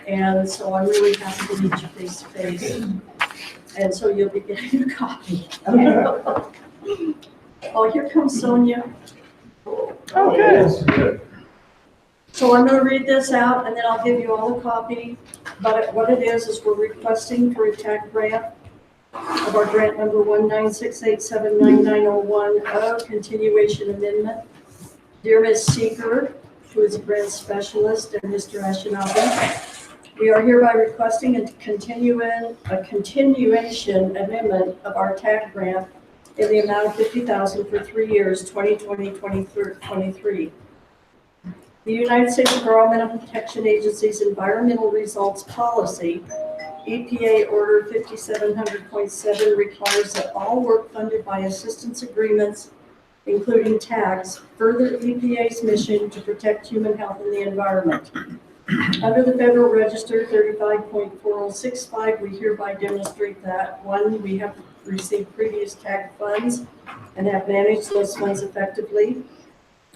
And so I'm really happy to meet you face to face. And so you'll be getting a copy. Oh, here comes Sonia. Okay. So I'm going to read this out and then I'll give you all a copy. But what it is we're requesting for a TAG grant of our grant number 196879901, a continuation amendment. Dear Ms. Seeger, who is a grant specialist, and Mr. Ashinabi, we are hereby requesting a continuation amendment of our TAG grant in the amount of $50,000 for 3 years, 2020-2023. The United States Environmental Protection Agency's Environmental Results Policy, EPA Order 5700.7, requires that all work funded by assistance agreements, including tags, further EPA's mission to protect human health and the environment. Under the Federal Register 35.4065, we hereby demonstrate that, 1, we have received previous tag funds and have managed those funds effectively.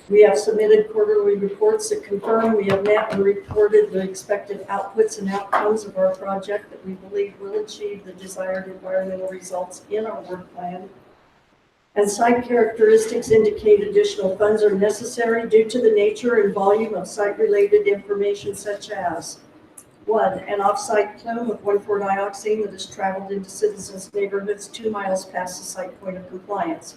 We have submitted quarterly reports that confirm we have met and reported the expected outputs and outcomes of our project that we believe will achieve the desired environmental results in our work plan. And site characteristics indicate additional funds are necessary due to the nature and volume of site-related information such as 1, an off-site plume of 1,4-dioxane that has traveled into citizens' neighborhoods 2 miles past the site point of compliance.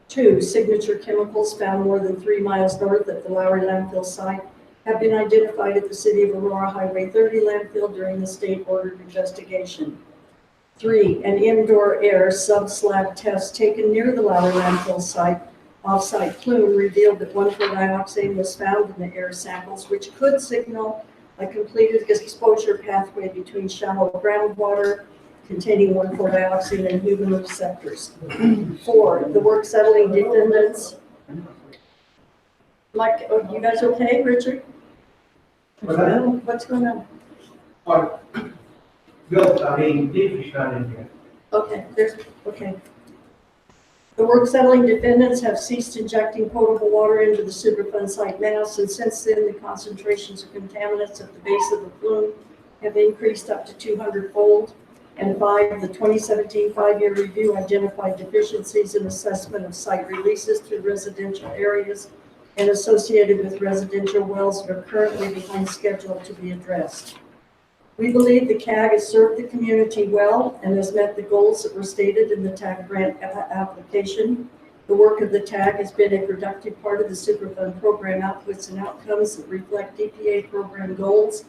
2, signature chemicals found more than 3 miles north of the Lowry landfill site have been identified at the City of Aurora Highway 30 landfill during the state-ordered investigation. 3, an indoor air sub-slab test taken near the Lowry landfill site, off-site plume revealed that 1,4-dioxane was found in the air samples, which could signal a completed exposure pathway between shallow groundwater containing 1,4-dioxane and human receptors. 4, the work settling defendants. You guys okay, Richard? What's going on? Deep's not in here. Okay, okay. The work settling defendants have ceased injecting potable water into the Superfund site mass, and since then, the concentrations of contaminants at the base of the plume have increased up to 200-fold. And 5, the 2017 5-year review identified deficiencies in assessment of site releases through residential areas and associated with residential wells that are currently behind schedule to be addressed. We believe the CAG has served the community well and has met the goals that were stated in the TAG grant application. The work of the TAG has been a productive part of the Superfund program outputs and outcomes that reflect EPA program goals,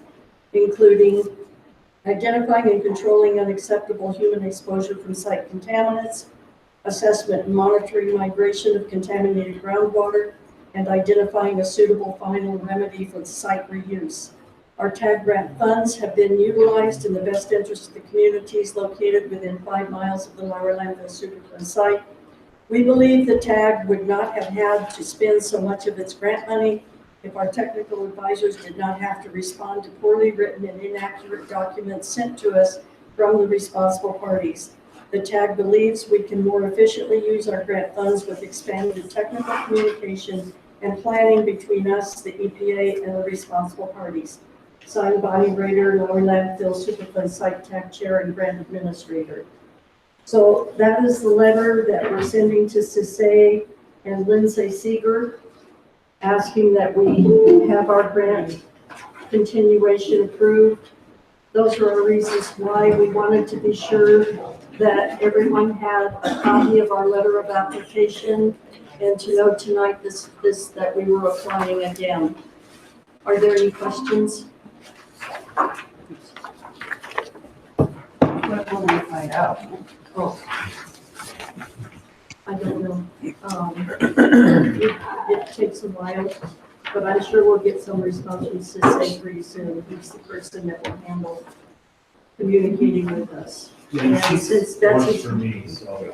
including identifying and controlling unacceptable human exposure from site contaminants, assessment and monitoring migration of contaminated groundwater, and identifying a suitable final remedy for site reuse. Our TAG grant funds have been utilized in the best interest of the communities located within 5 miles of the Lowry landfill Superfund site. We believe the TAG would not have had to spend so much of its grant money if our technical advisors did not have to respond to poorly written and inaccurate documents sent to us from the responsible parties. The TAG believes we can more efficiently use our grant funds with expanded technical communication and planning between us, the EPA, and the responsible parties. Signed Bonnie Rader, Lowry Landfill Superfund Site TAG Chair and Grant Administrator. So that is the letter that we're sending to Cissé and Lindsay Seeger, asking that we have our grant continuation approved. Those are our reasons why we wanted to be sure that everyone had a copy of our letter of application and to know tonight that we were applying again. Are there any questions? What will we find out? Oh, I don't know. It takes a while, but I'm sure we'll get some response from Cissé pretty soon. He's the person that will handle communicating with us. And since that's his, for me, so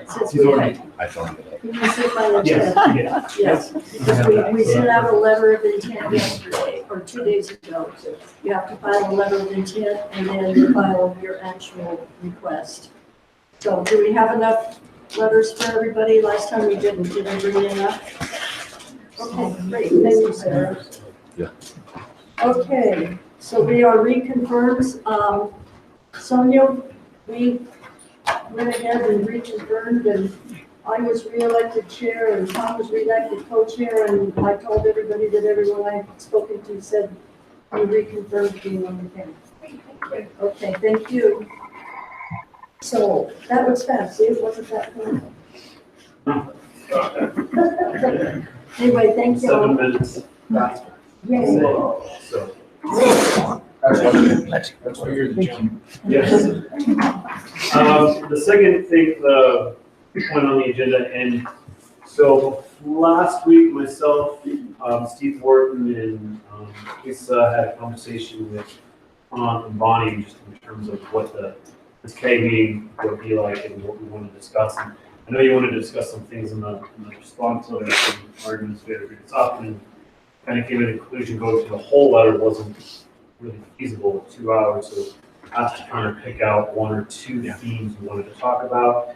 since we had, I found it. he must have found it. Yes, Yes, because we sent out a letter of intent yesterday, or 2 days ago. You have to file a letter of intent and then you file your actual request. So do we have enough letters for everybody? Last time we didn't. Did I bring enough? Okay, great. Thank you, Sarah. Yeah. Okay, so we are reconfirmed. Sonia, we went ahead and reconfirmed, and I was reelected chair, and Tom was reelected co-chair, and I told everybody that everyone I've spoken to said we reconfirmed being on the panel. Okay, thank you. So that was fast, see, it wasn't that long. Anyway, thank you. 7 minutes. Yay. So, That's why you're the chairman. yes. The second thing, the point on the agenda, and so last week, myself, Steve Wharton, and Lisa had a conversation with Bonnie just in terms of what this K meeting would be like and what we want to discuss. And I know you wanted to discuss some things in the response letter from our administrator, it's often kind of came to the conclusion going to the whole letter wasn't really feasible, 2 hours, so I was trying to pick out 1 or 2 themes we wanted to talk about.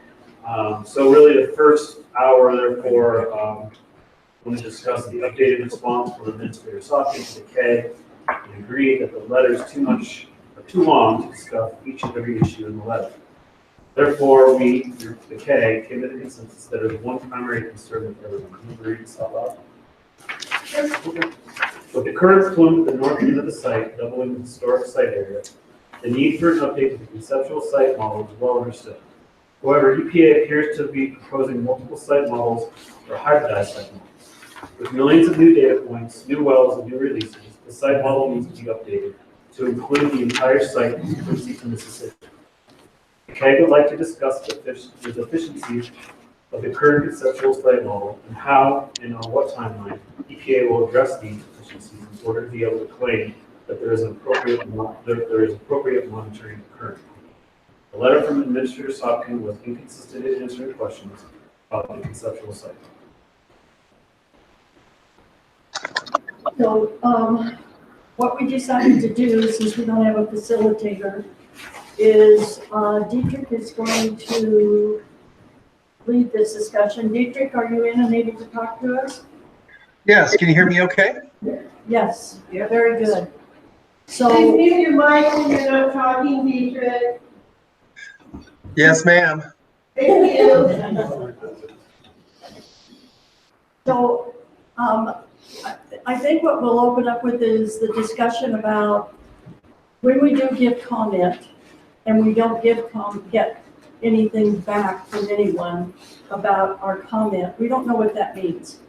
So really the first hour, therefore, I want to discuss the updated response from Administrator Sawkin to the K, and agree that the letter is too long to discuss each and every issue in the letter. Therefore, we, the K, came to the consensus that there is one primary concern with everyone. Can you agree this out loud? Okay. With the current plume at the north end of the site, doubling the historic site area, the need for an update to the conceptual site model is well understood. However, EPA appears to be proposing multiple site models or hybridized site models. With millions of new data points, new wells, and new releases, the site model needs to be updated to include the entire site from Quincy to Mississippi. The CAG would like to discuss the deficiencies of the current conceptual site model and how and on what timeline EPA will address these deficiencies in order to be able to claim that there is appropriate monitoring occurring. The letter from Administrator Sopkin was inconsistent in answering questions about the conceptual site. So, what we decided to do, since we don't have a facilitator, is Dietrich is going to lead this discussion. Dietrich, are you in and able to talk to us? Yes, can you hear me okay? Yes, very good. So, Please mute your mic when you're not talking, Dietrich. Yes, ma'am. Thank you. so I think what we'll open up with is the discussion about when we do give comment and we don't get anything back from anyone about our comment, we don't know what that means.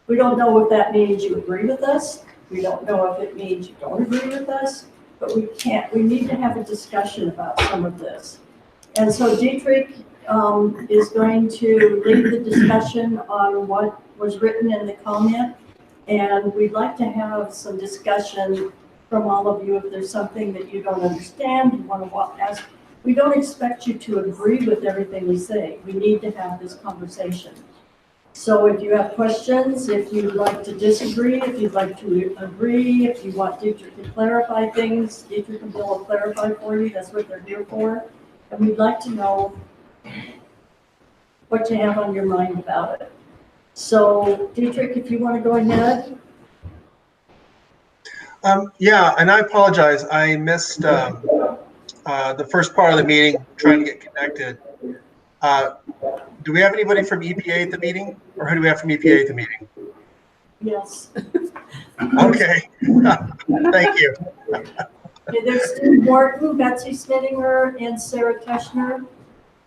We don't know if that means you agree with us. We don't know if it means you don't agree with us, but we need to have a discussion about some of this. And so Dietrich is going to lead the discussion on what was written in the comment. And we'd like to have some discussion from all of you if there's something that you don't understand, you want to ask. We don't expect you to agree with everything we say. We need to have this conversation. So if you have questions, if you'd like to disagree, if you'd like to agree, if you want Dietrich to clarify things, Dietrich and Bill will clarify for you. That's what they're here for. And we'd like to know what you have on your mind about it. So Dietrich, if you want to go ahead. Yeah, and I apologize. I missed the first part of the meeting trying to get connected. Do we have anybody from EPA at the meeting, or who do we have from EPA at the meeting? Yes. Okay, thank you. Okay, there's Steve Morton, Betsy Snittinger, and Sarah Teschner.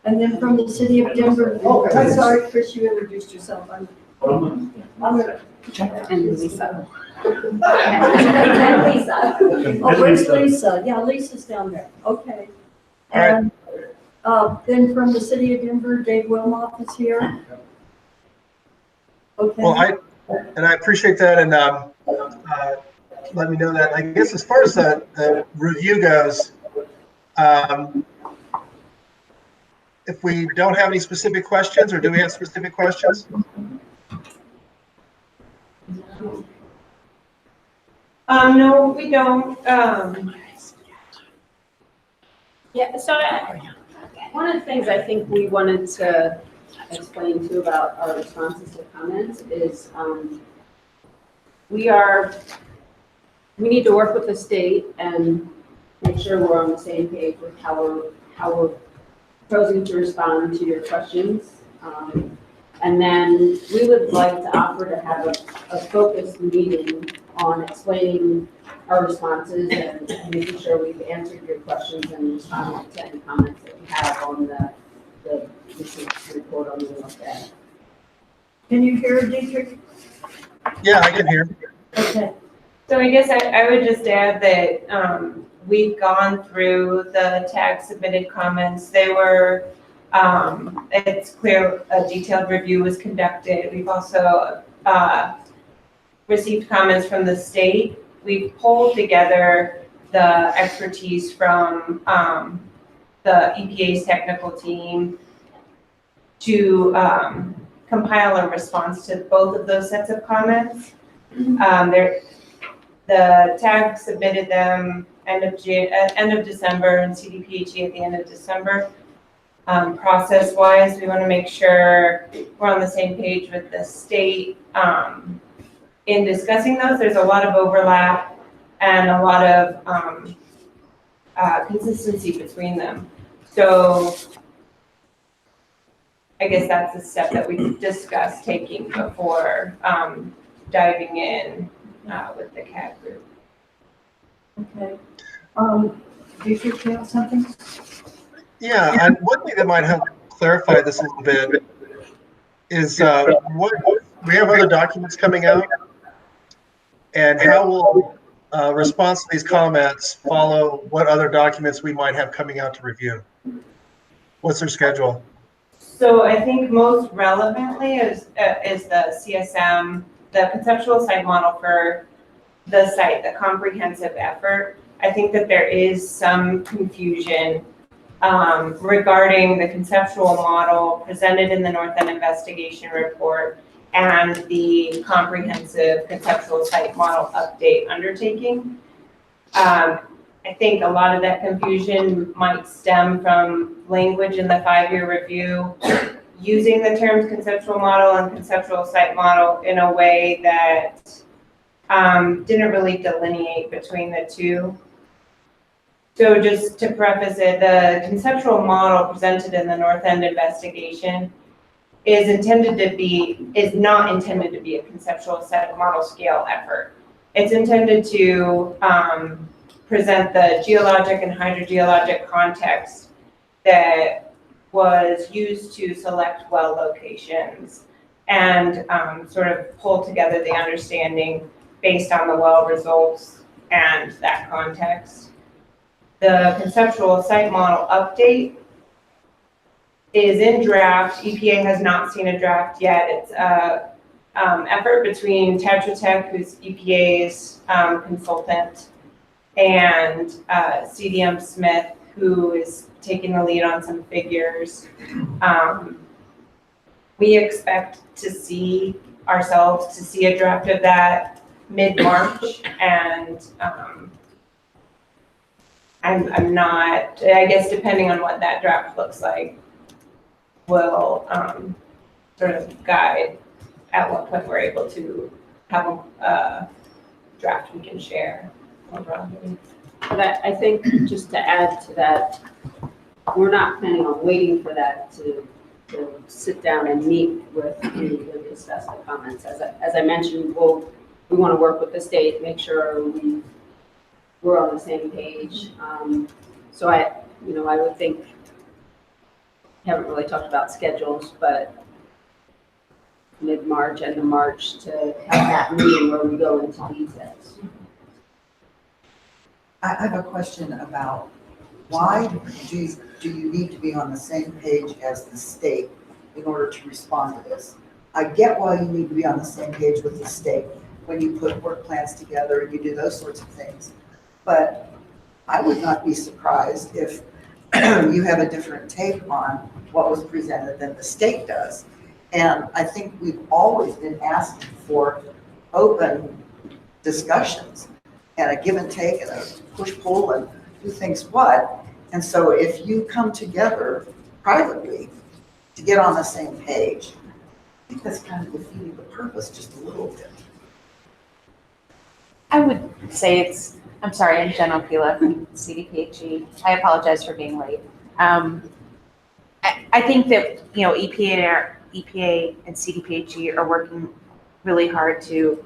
And then from the city of Denver, I'm sorry, Chris, you introduced yourself. I'm gonna. And Lisa. And Lisa. Oh, where's Lisa? Yeah, Lisa's down there. Okay. All right. And then from the city of Denver, Dave Wilmoth is here. Okay. Well, I appreciate that, and let me know that. I guess as far as the review goes, if we don't have any specific questions, or do we have specific questions? No, we don't. Yeah, so one of the things I think we wanted to explain too about our responses to comments is we are we need to work with the state and make sure we're on the same page with how we're proposing to respond to your questions. And then we would like to offer to have a focused meeting on explaining our responses and making sure we've answered your questions and responded to any comments that you have on the recent report on the LLf. Can you hear Dietrich? Yeah, I can hear. Okay. So I guess I would just add that we've gone through the tag submitted comments. They were, it's clear a detailed review was conducted. We've also received comments from the state. We've pulled together the expertise from the EPA's technical team to compile a response to both of those sets of comments. The TAG submitted them end of December and CDPHE at the end of December. Process-wise, we want to make sure we're on the same page with the state in discussing those. There's a lot of overlap and a lot of consistency between them. So I guess that's a step that we discussed taking before diving in with the CAG group. Okay. Do you feel something? Yeah, and one thing that might help clarify this a little bit is what we have other documents coming out, and how will response to these comments follow what other documents we might have coming out to review? What's their schedule? So I think most relevantly is the CSM, the conceptual site model for the site, the comprehensive effort. I think that there is some confusion regarding the conceptual model presented in the North End investigation report and the comprehensive conceptual site model update undertaking. I think a lot of that confusion might stem from language in the 5-year review using the terms conceptual model and conceptual site model in a way that didn't really delineate between the two. So just to preface it, the conceptual model presented in the North End investigation is not intended to be a conceptual site model scale effort. It's intended to present the geologic and hydrogeologic context that was used to select well locations and sort of pull together the understanding based on the well results and that context. The conceptual site model update is in draft. EPA has not seen a draft yet. It's an effort between Tetra Tech, who's EPA's consultant, and CDM Smith, who is taking the lead on some figures. We expect to see a draft of that mid-March, and I'm not, I guess depending on what that draft looks like, will sort of guide at what point we're able to have a draft we can share more broadly. But I think just to add to that, we're not planning on waiting for that to sit down and meet with you and discuss the comments. As I mentioned, we want to work with the state, make sure we're on the same page. So I would think, haven't really talked about schedules, but mid-March, end of March, to have that meeting where we go into details. I have a question about why do you need to be on the same page as the state in order to respond to this? I get why you need to be on the same page with the state when you put work plans together and you do those sorts of things. But I would not be surprised if you have a different take on what was presented than the state does. And I think we've always been asking for open discussions and a give and take and a push-pull and who thinks what. And so if you come together privately to get on the same page, I think that's kind of defeating the purpose just a little bit. I would say I'm sorry, I'm Jen Opila from CDPHE. I apologize for being late. I think that, EPA and CDPHE are working really hard to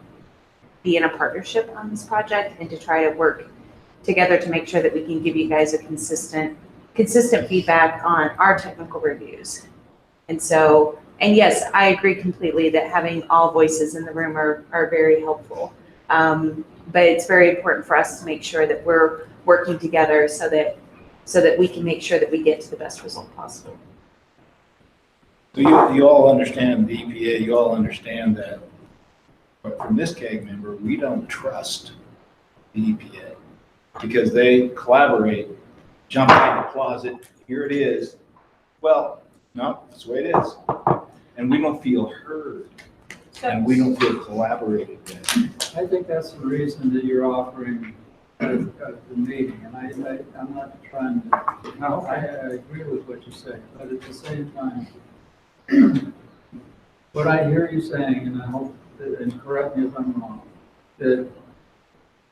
be in a partnership on this project and to try to work together to make sure that we can give you guys a consistent feedback on our technical reviews. And so, and yes, I agree completely that having all voices in the room are very helpful. But it's very important for us to make sure that we're working together so that we can make sure that we get to the best result possible. So you all understand the EPA, you all understand that, but from this CAG member, we don't trust the EPA because they collaborate, jump out of the closet, here it is. Well, no, that's the way it is. And we don't feel heard and we don't feel collaborated with. I think that's the reason that you're offering the meeting, and I'm not trying to, no, I agree with what you say, but at the same time, what I hear you saying, and I hope, and correct me if I'm wrong, that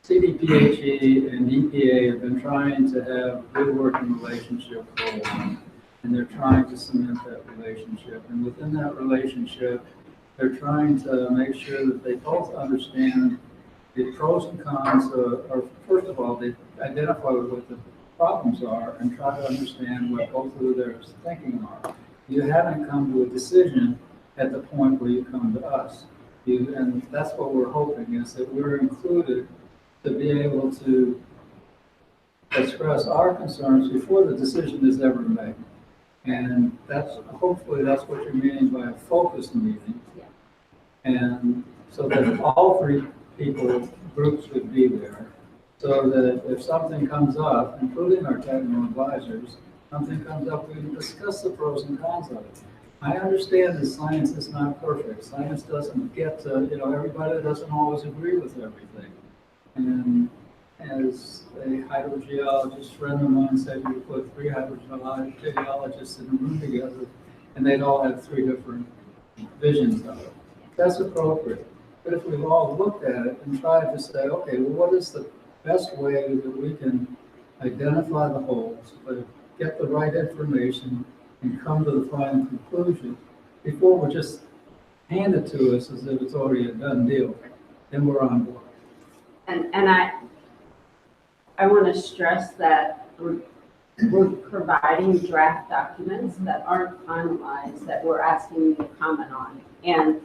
CDPHE and EPA have been trying to have a good working relationship for a while, and they're trying to cement that relationship. And within that relationship, they're trying to make sure that they both understand the pros and cons or first of all, they identify what the problems are and try to understand what both of their thinking are. You haven't come to a decision at the point where you come to us. And that's what we're hoping, is that we're included to be able to express our concerns before the decision is ever made. And hopefully that's what you're meaning by a focused meeting. Yeah. And so that all three groups would be there, so that if something comes up, including our technical advisors, something comes up, we can discuss the pros and cons of it. I understand that science is not perfect. Science doesn't get to, everybody doesn't always agree with everything. And as a hydrogeologist friend of mine said, you put 3 hydrogeologists in a room together, and they'd all have 3 different visions of it. That's appropriate. But if we've all looked at it and tried to say, okay, well, what is the best way that we can identify the holes, but get the right information and come to the final conclusion before we just hand it to us as if it's already a done deal, then we're on board. And I want to stress that we're providing draft documents that aren't finalized, that we're asking you to comment on. And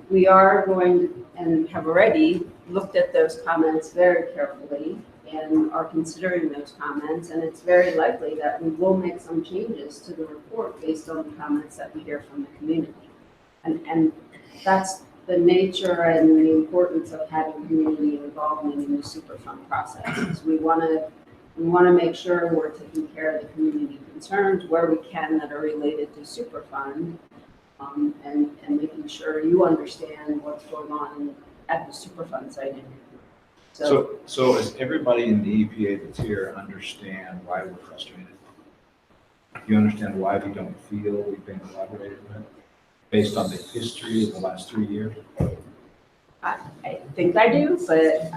we are going and have already looked at those comments very carefully and are considering those comments. And it's very likely that we will make some changes to the report based on the comments that we hear from the community. And that's the nature and the importance of having community involvement in the Superfund process. We want to make sure we're taking care of the community concerns where we can that are related to Superfund, and making sure you understand what's going on at the Superfund site. So does everybody in the EPA that's here understand why we're frustrated? Do you understand why we don't feel we've been collaborated with, based on the history of the last 3 years? I think I do, but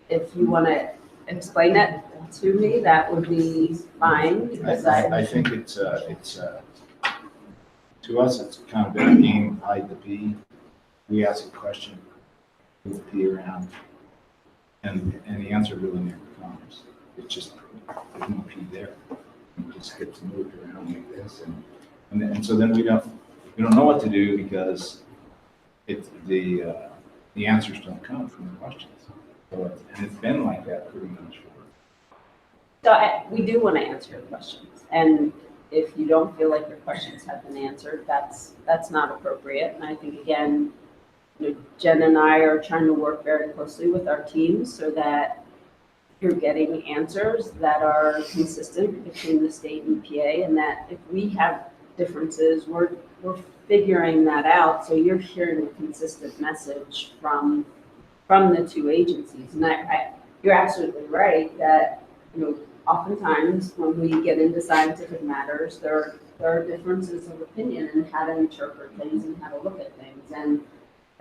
if you want to explain it to me, that would be fine. Because I think it's to us, it's kind of been a game, hide the P. We ask a question, move the P around, and the answer really never comes. It's just, there's no P there. It just gets moved around like this, and so then we don't know what to do because the answers don't come from the questions. So and it's been like that pretty much So we do want to answer your questions, and if you don't feel like your questions have been answered, that's not appropriate. And I think again, Jen and I are trying to work very closely with our teams so that you're getting answers that are consistent between the state and EPA, and that if we have differences, we're figuring that out. So you're hearing a consistent message from the 2 agencies. And you're absolutely right that oftentimes when we get into scientific matters, there are differences of opinion in how to interpret things and how to look at things. And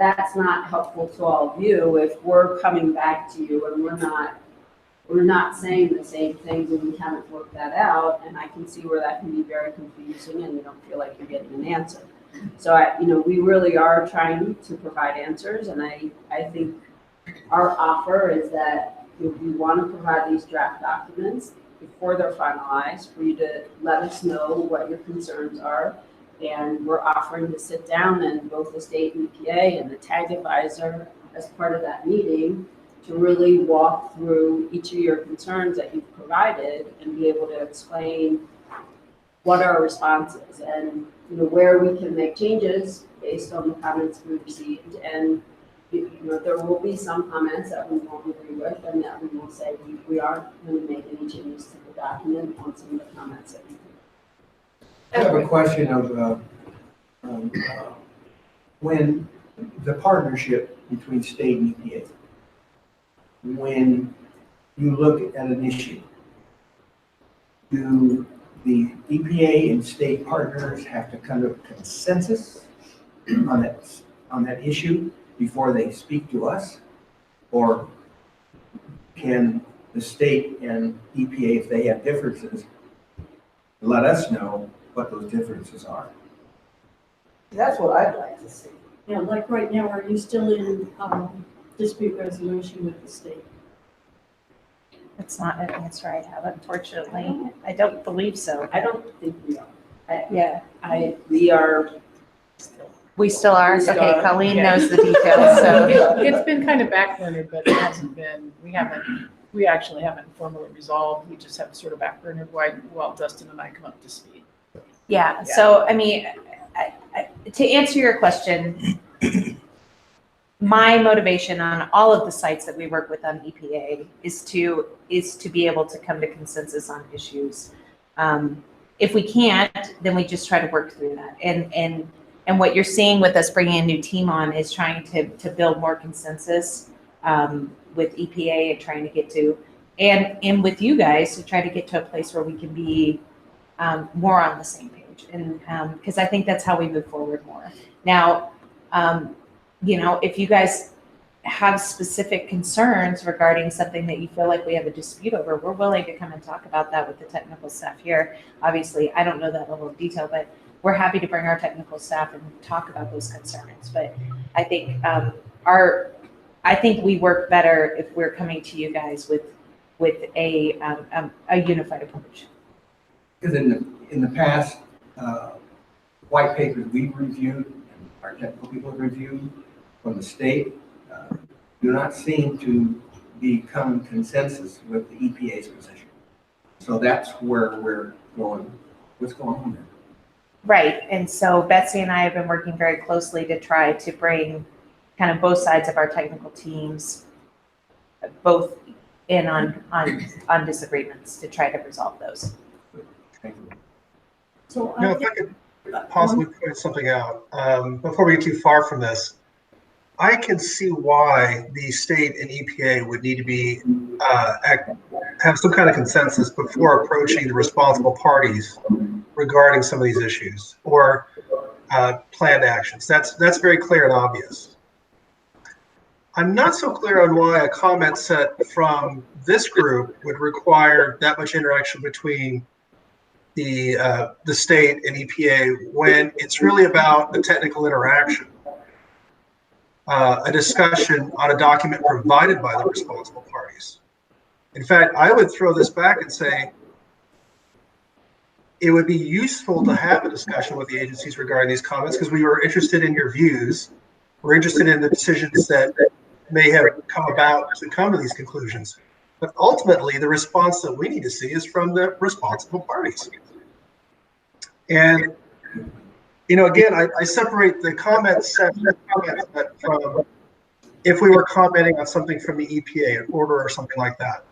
that's not helpful to all of you if we're coming back to you and we're not saying the same things and we haven't worked that out, and I can see where that can be very confusing and you don't feel like you're getting an answer. So we really are trying to provide answers, and I think our offer is that if you want to provide these draft documents before they're finalized, for you to let us know what your concerns are. And we're offering to sit down and both the state EPA and the TAG advisor as part of that meeting to really walk through each of your concerns that you've provided and be able to explain what our response is and where we can make changes based on the comments we received. And there will be some comments that we won't agree with and that we will say we aren't going to make any changes to the document on some of the comments that we I have a question of when the partnership between state and EPA, when you look at an issue, do the EPA and state partners have to come to a consensus on that issue before they speak to us? Or can the state and EPA, if they have differences, let us know what those differences are? That's what I'd like to see. Yeah, like right now, are you still in dispute resolution with the state? That's not an answer I have, unfortunately. I don't believe so. I don't think we are. Yeah. We are still. We still are? We still Okay, are. Colleen Yeah. knows the details, so. It's been kind of backburnered, but it hasn't been, we actually haven't formally resolved. We just have sort of backburnered while Dustin and I come up to speed. Yeah, so, I mean, to answer your question, my motivation on all of the sites that we work with on EPA is to be able to come to consensus on issues. If we can't, then we just try to work through that. And what you're seeing with us bringing a new team on is trying to build more consensus with EPA and trying to get to, and with you guys to try to get to a place where we can be more on the same page. And because I think that's how we move forward more. Now, if you guys have specific concerns regarding something that you feel like we have a dispute over, we're willing to come and talk about that with the technical staff here. Obviously, I don't know that level of detail, but we're happy to bring our technical staff and talk about those concerns. But I think I think we work better if we're coming to you guys with a unified approach. Because in the past, white papers we've reviewed, and our technical people have reviewed from the state, do not seem to become consensus with the EPA's position. So that's where we're going. What's going on there? Right, and so Betsy and I have been working very closely to try to bring kind of both sides of our technical teams both in on disagreements to try to resolve those. Thank you. So If I could possibly point something out, before we get too far from this, I can see why the state and EPA would need to have some kind of consensus before approaching the responsible parties regarding some of these issues or planned actions. That's very clear and obvious. I'm not so clear on why a comment set from this group would require that much interaction between the state and EPA when it's really about a technical interaction, a discussion on a document provided by the responsible parties. In fact, I would throw this back and say it would be useful to have a discussion with the agencies regarding these comments because we were interested in your views. We're interested in the decisions that may have come about to come to these conclusions. But ultimately, the response that we need to see is from the responsible parties. And, again, I separate the comments set from if we were commenting on something from the EPA, an order or something like that.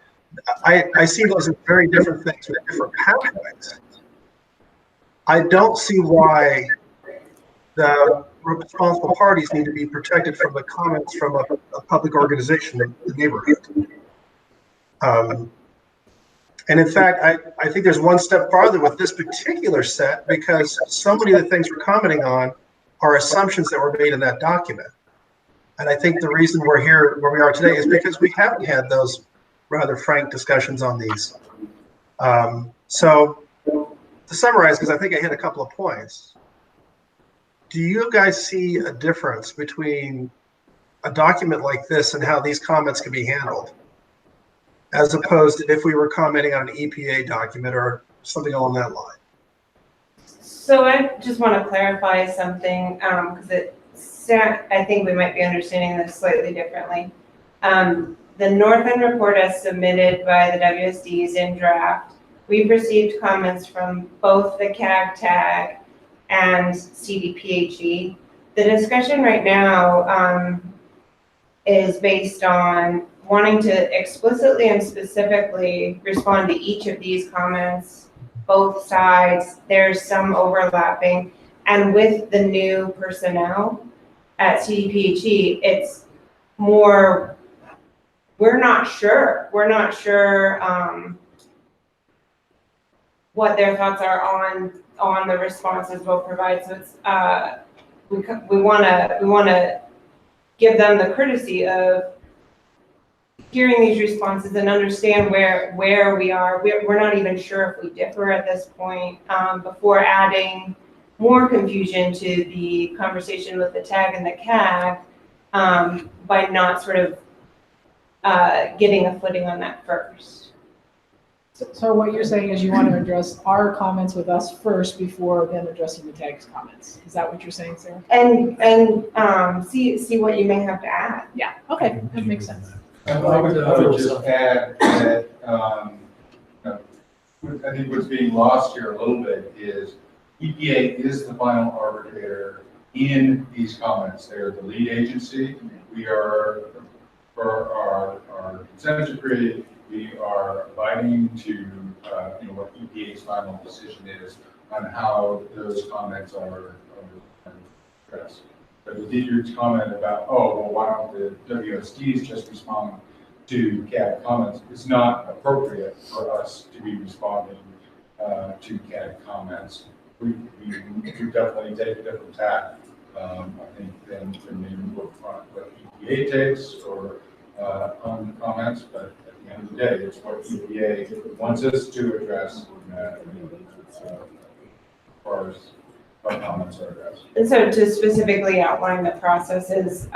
I see those as very different things with different pathways. I don't see why the responsible parties need to be protected from the comments from a public organization in the neighborhood. And in fact, I think there's one step farther with this particular set because so many of the things we're commenting on are assumptions that were made in that document. And I think the reason we're here where we are today is because we haven't had those rather frank discussions on these. So to summarize, because I think I hit a couple of points, do you guys see a difference between a document like this and how these comments can be handled, as opposed to if we were commenting on an EPA document or something along that line? So I just want to clarify something, because I think we might be understanding this slightly differently. The Northern report as submitted by the WSDs in draft, we've received comments from both the CAG tag and CDPHE. The discussion right now is based on wanting to explicitly and specifically respond to each of these comments, both sides. There's some overlapping, and with the new personnel at CDPHE, it's more, we're not sure what their thoughts are on the responses we'll provide. So it's we want to give them the courtesy of hearing these responses and understand where we are. We're not even sure if we differ at this point, before adding more confusion to the conversation with the tag and the CAG, by not sort of getting a footing on that first. So what you're saying is you want to address our comments with us first before then addressing the tag's comments. Is that what you're saying, Sarah? And see what you may have to add. Yeah, okay, that makes sense. I'd like to- I would just add that, I think what's being lost here a little bit is EPA is the final arbitrator in these comments. They're the lead agency. We are, for our consent decree, we are abiding to, what EPA's final decision is on how those comments are addressed. But with your comment about, oh, well, why don't the WSDs just respond to CAG comments? It's not appropriate for us to be responding to CAG comments. We definitely take a different tack, I think, than maybe what EPA takes or on the comments, but at the end of the day, it's what EPA wants us to address as far as our comments are addressed. And so to specifically outline the processes,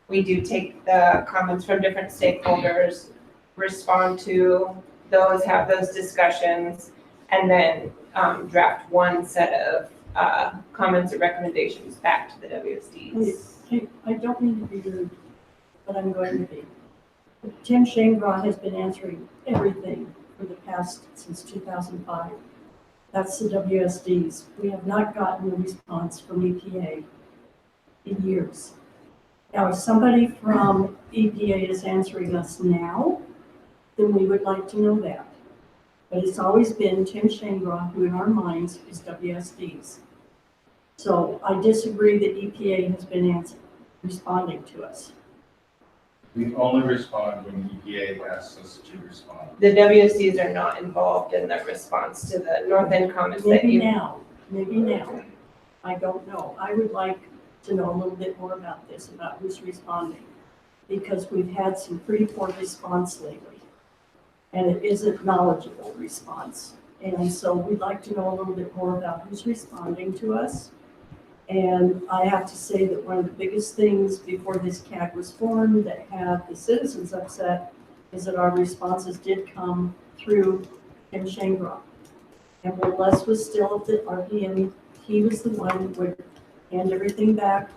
we do take the comments from different stakeholders, respond to those, have those discussions, and then draft one set of comments or recommendations back to the WSDs. I don't mean to be rude, but I'm going to be. Tim Shangraw has been answering everything for the past, since 2005. That's the WSDs. We have not gotten a response from EPA in years. Now, if somebody from EPA is answering us now, then we would like to know that. But it's always been Tim Shangraw, who in our minds is WSDs. So I disagree that EPA has been responding to us. We only respond when EPA asks us to respond. The WSDs are not involved in the response to the North End comments that Maybe you. maybe now. I don't know. I would like to know a little bit more about this, about who's responding, because we've had some pretty poor response lately, and it isn't knowledgeable response. And so we'd like to know a little bit more about who's responding to us. And I have to say that one of the biggest things before this CAG was formed that had the citizens upset is that our responses did come through Tim Shangraw. And when Les was still at the RPM, he was the one who would hand everything back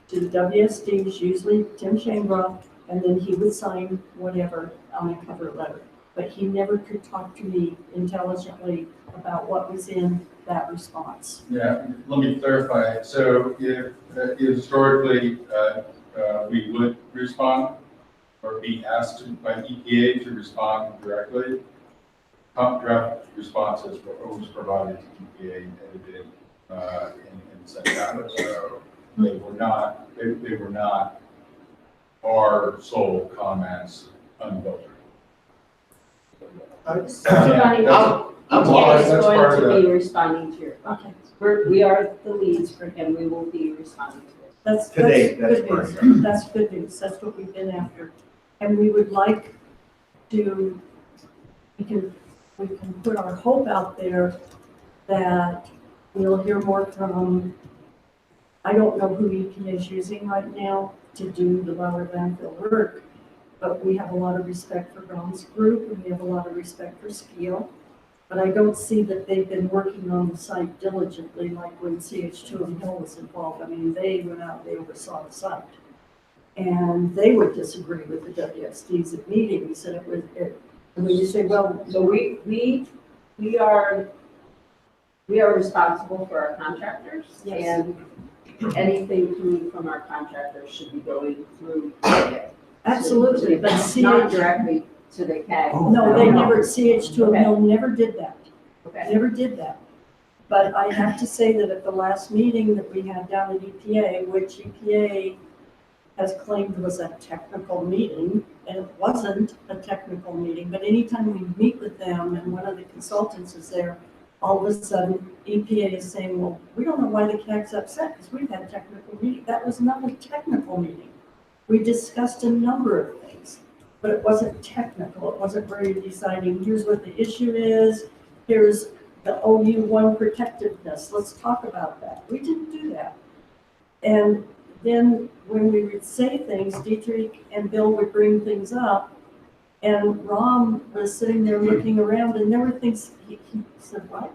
to the WSDs, usually Tim Shangraw, and then he would sign whatever on a cover letter. But he never could talk to me intelligently about what was in that response. Yeah, let me clarify. So if historically we would respond or be asked by EPA to respond directly, draft responses were always provided to EPA and edited and sent out. So they were not our sole comments unfiltered. EPA is That's going part of to the- be responding to your comments. We are the leads for him, we will be responding to it. Today, that's good news. correct. That's good news. That's what we've been after. And we would like to, we can put our hope out there that we'll hear more from, I don't know who EPA is using right now to do the lower landfill work, but we have a lot of respect for Brown's group and we have a lot of respect for Skeel. But I don't see that they've been working on the site diligently like when CH2 and Hill was involved. I mean, they went out, they oversaw the site. And they would disagree with the WSDs at meetings and and when you say, well, So we are responsible for our contractors. Yes. And anything coming from our contractors should be going through EPA. absolutely, but Not CH, directly to the CAG. no, they never, CH2 and Hill never did that. Okay. Never did that. But I have to say that at the last meeting that we had down at EPA, which EPA has claimed was a technical meeting, and it wasn't a technical meeting, but anytime we meet with them and one of the consultants is there, all of a sudden EPA is saying, well, we don't know why the CAG's upset because we've had a technical meeting. That was not a technical meeting. We discussed a number of things, but it wasn't technical. It wasn't very deciding, here's what the issue is, here's the OU1 protectiveness, let's talk about that. We didn't do that. And then when we would say things, Dietrich and Bill would bring things up, and Rom was sitting there looking around, and there were things, he said, what?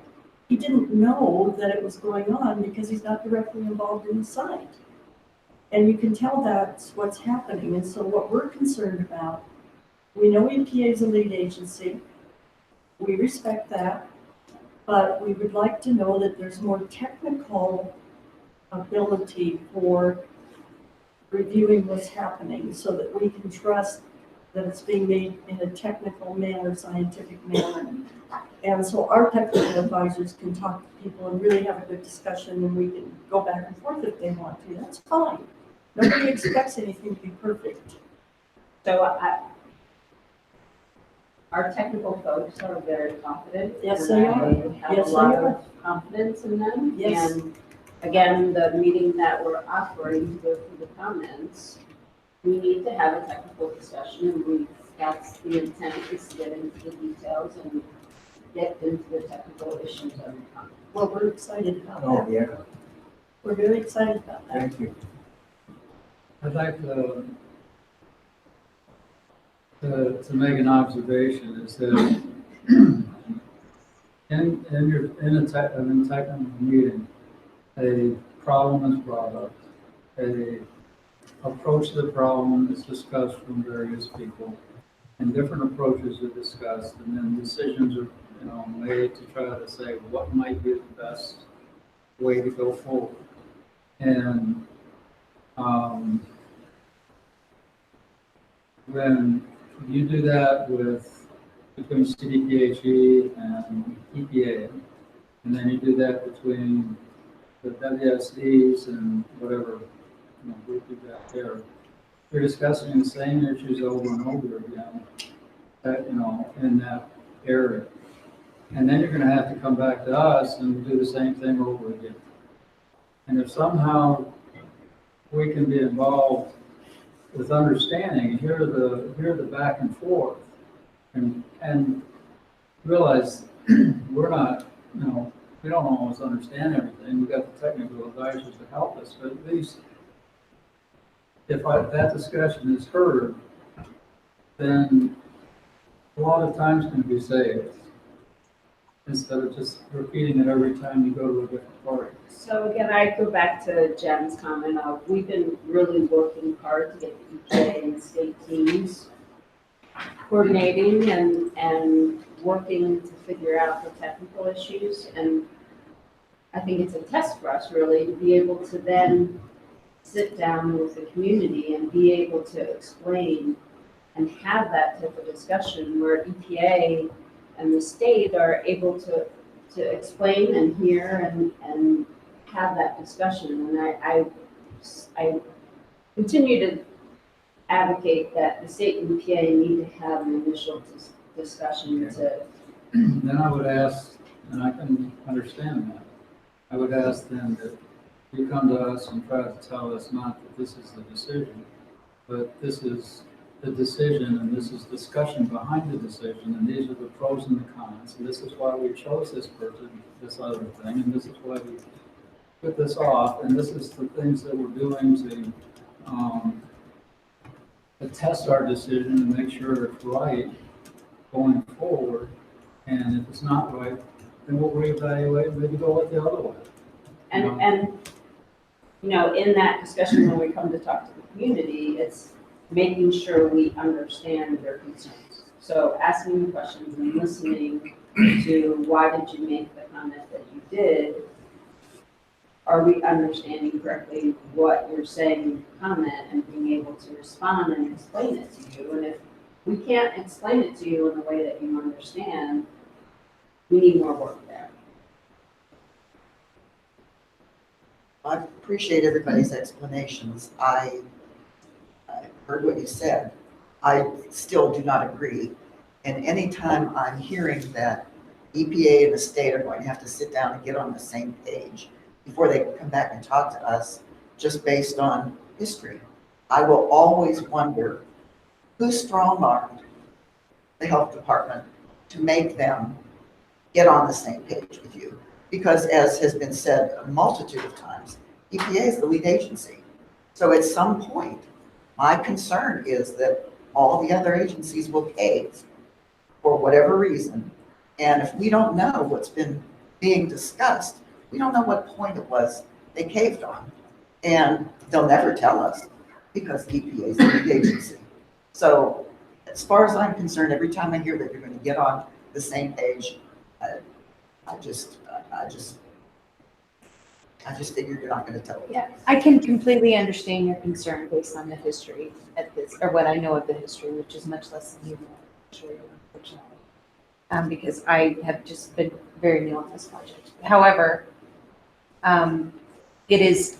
He didn't know that it was going on because he's not directly involved in the site. And you can tell that's what's happening. And so what we're concerned about, we know EPA is a lead agency. We respect that, but we would like to know that there's more technical ability for reviewing what's happening so that we can trust that it's being made in a technical manner, scientific manner. And so our technical advisors can talk to people and really have a good discussion, and we can go back and forth if they want to. That's fine. Nobody expects anything to be perfect. So our technical folks are very confident. Yes, and they are. I have Yes, a they lot are. of confidence in them. Yes. And again, the meeting that we're offering to go through the comments, we need to have a technical discussion, and that's the intent, is to get into the details and get into the technical issues of the comment. Well, we're excited about Oh, that. yeah, We're very excited about that. thank you. I'd like to make an observation is that in a technical meeting, a problem is brought up, a approach to the problem is discussed from various people, and different approaches are discussed, and then decisions are, made to try to say what might be the best way to go forward. And when you do that between CDPHE and EPA, and then you do that between the WSDs and whatever group you got there, you're discussing the same issues over and over again, in that area. And then you're going to have to come back to us and do the same thing over again. And if somehow we can be involved with understanding, hear the back and forth, and realize we're not, we don't always understand everything. We've got the technical advisors to help us, but at least if that discussion is heard, then a lot of time's going to be saved instead of just repeating it every time you go to a different party. So again, I go back to Jen's comment of, we've been really working hard to get the EPA and state teams coordinating and working to figure out the technical issues. And I think it's a test for us really to be able to then sit down with the community and be able to explain and have that type of discussion where EPA and the state are able to explain and hear and have that discussion. And I continue to advocate that the state and EPA need to have an initial discussion to. Then I would ask, and I can understand that, I would ask them that you come to us and try to tell us not that this is the decision, but this is the decision and this is discussion behind the decision and these are the pros and the cons and this is why we chose this person, this other thing, and this is why we put this off and this is the things that we're doing to test our decision and make sure it's right going forward. And if it's not right, then we'll reevaluate and maybe go with the other way. And, you know, in that discussion, when we come to talk to the community, it's making sure we understand their concerns. So asking the questions and listening to why did you make the comment that you did? Are we understanding correctly what you're saying in your comment and being able to respond and explain it to you? And if we can't explain it to you in the way that you understand, we need more work there. I appreciate everybody's explanations. I heard what you said. I still do not agree. And anytime I'm hearing that EPA and the state are going to have to sit down and get on the same page before they can come back and talk to us just based on history, I will always wonder who strong-armed the health department to make them get on the same page with you. Because as has been said a multitude of times, EPA is the lead agency. So at some point, my concern is that all the other agencies will cave for whatever reason. And if we don't know what's been being discussed, we don't know what point it was they caved on. And they'll never tell us because EPA is the lead agency. So as far as I'm concerned, every time I hear that you're going to get on the same page, I just figured you're not going to tell me. Yeah, I can completely understand your concern based on the history at this, or what I know of the history, which is much less than you know, unfortunately. Because I have just been very new on this project. However, it is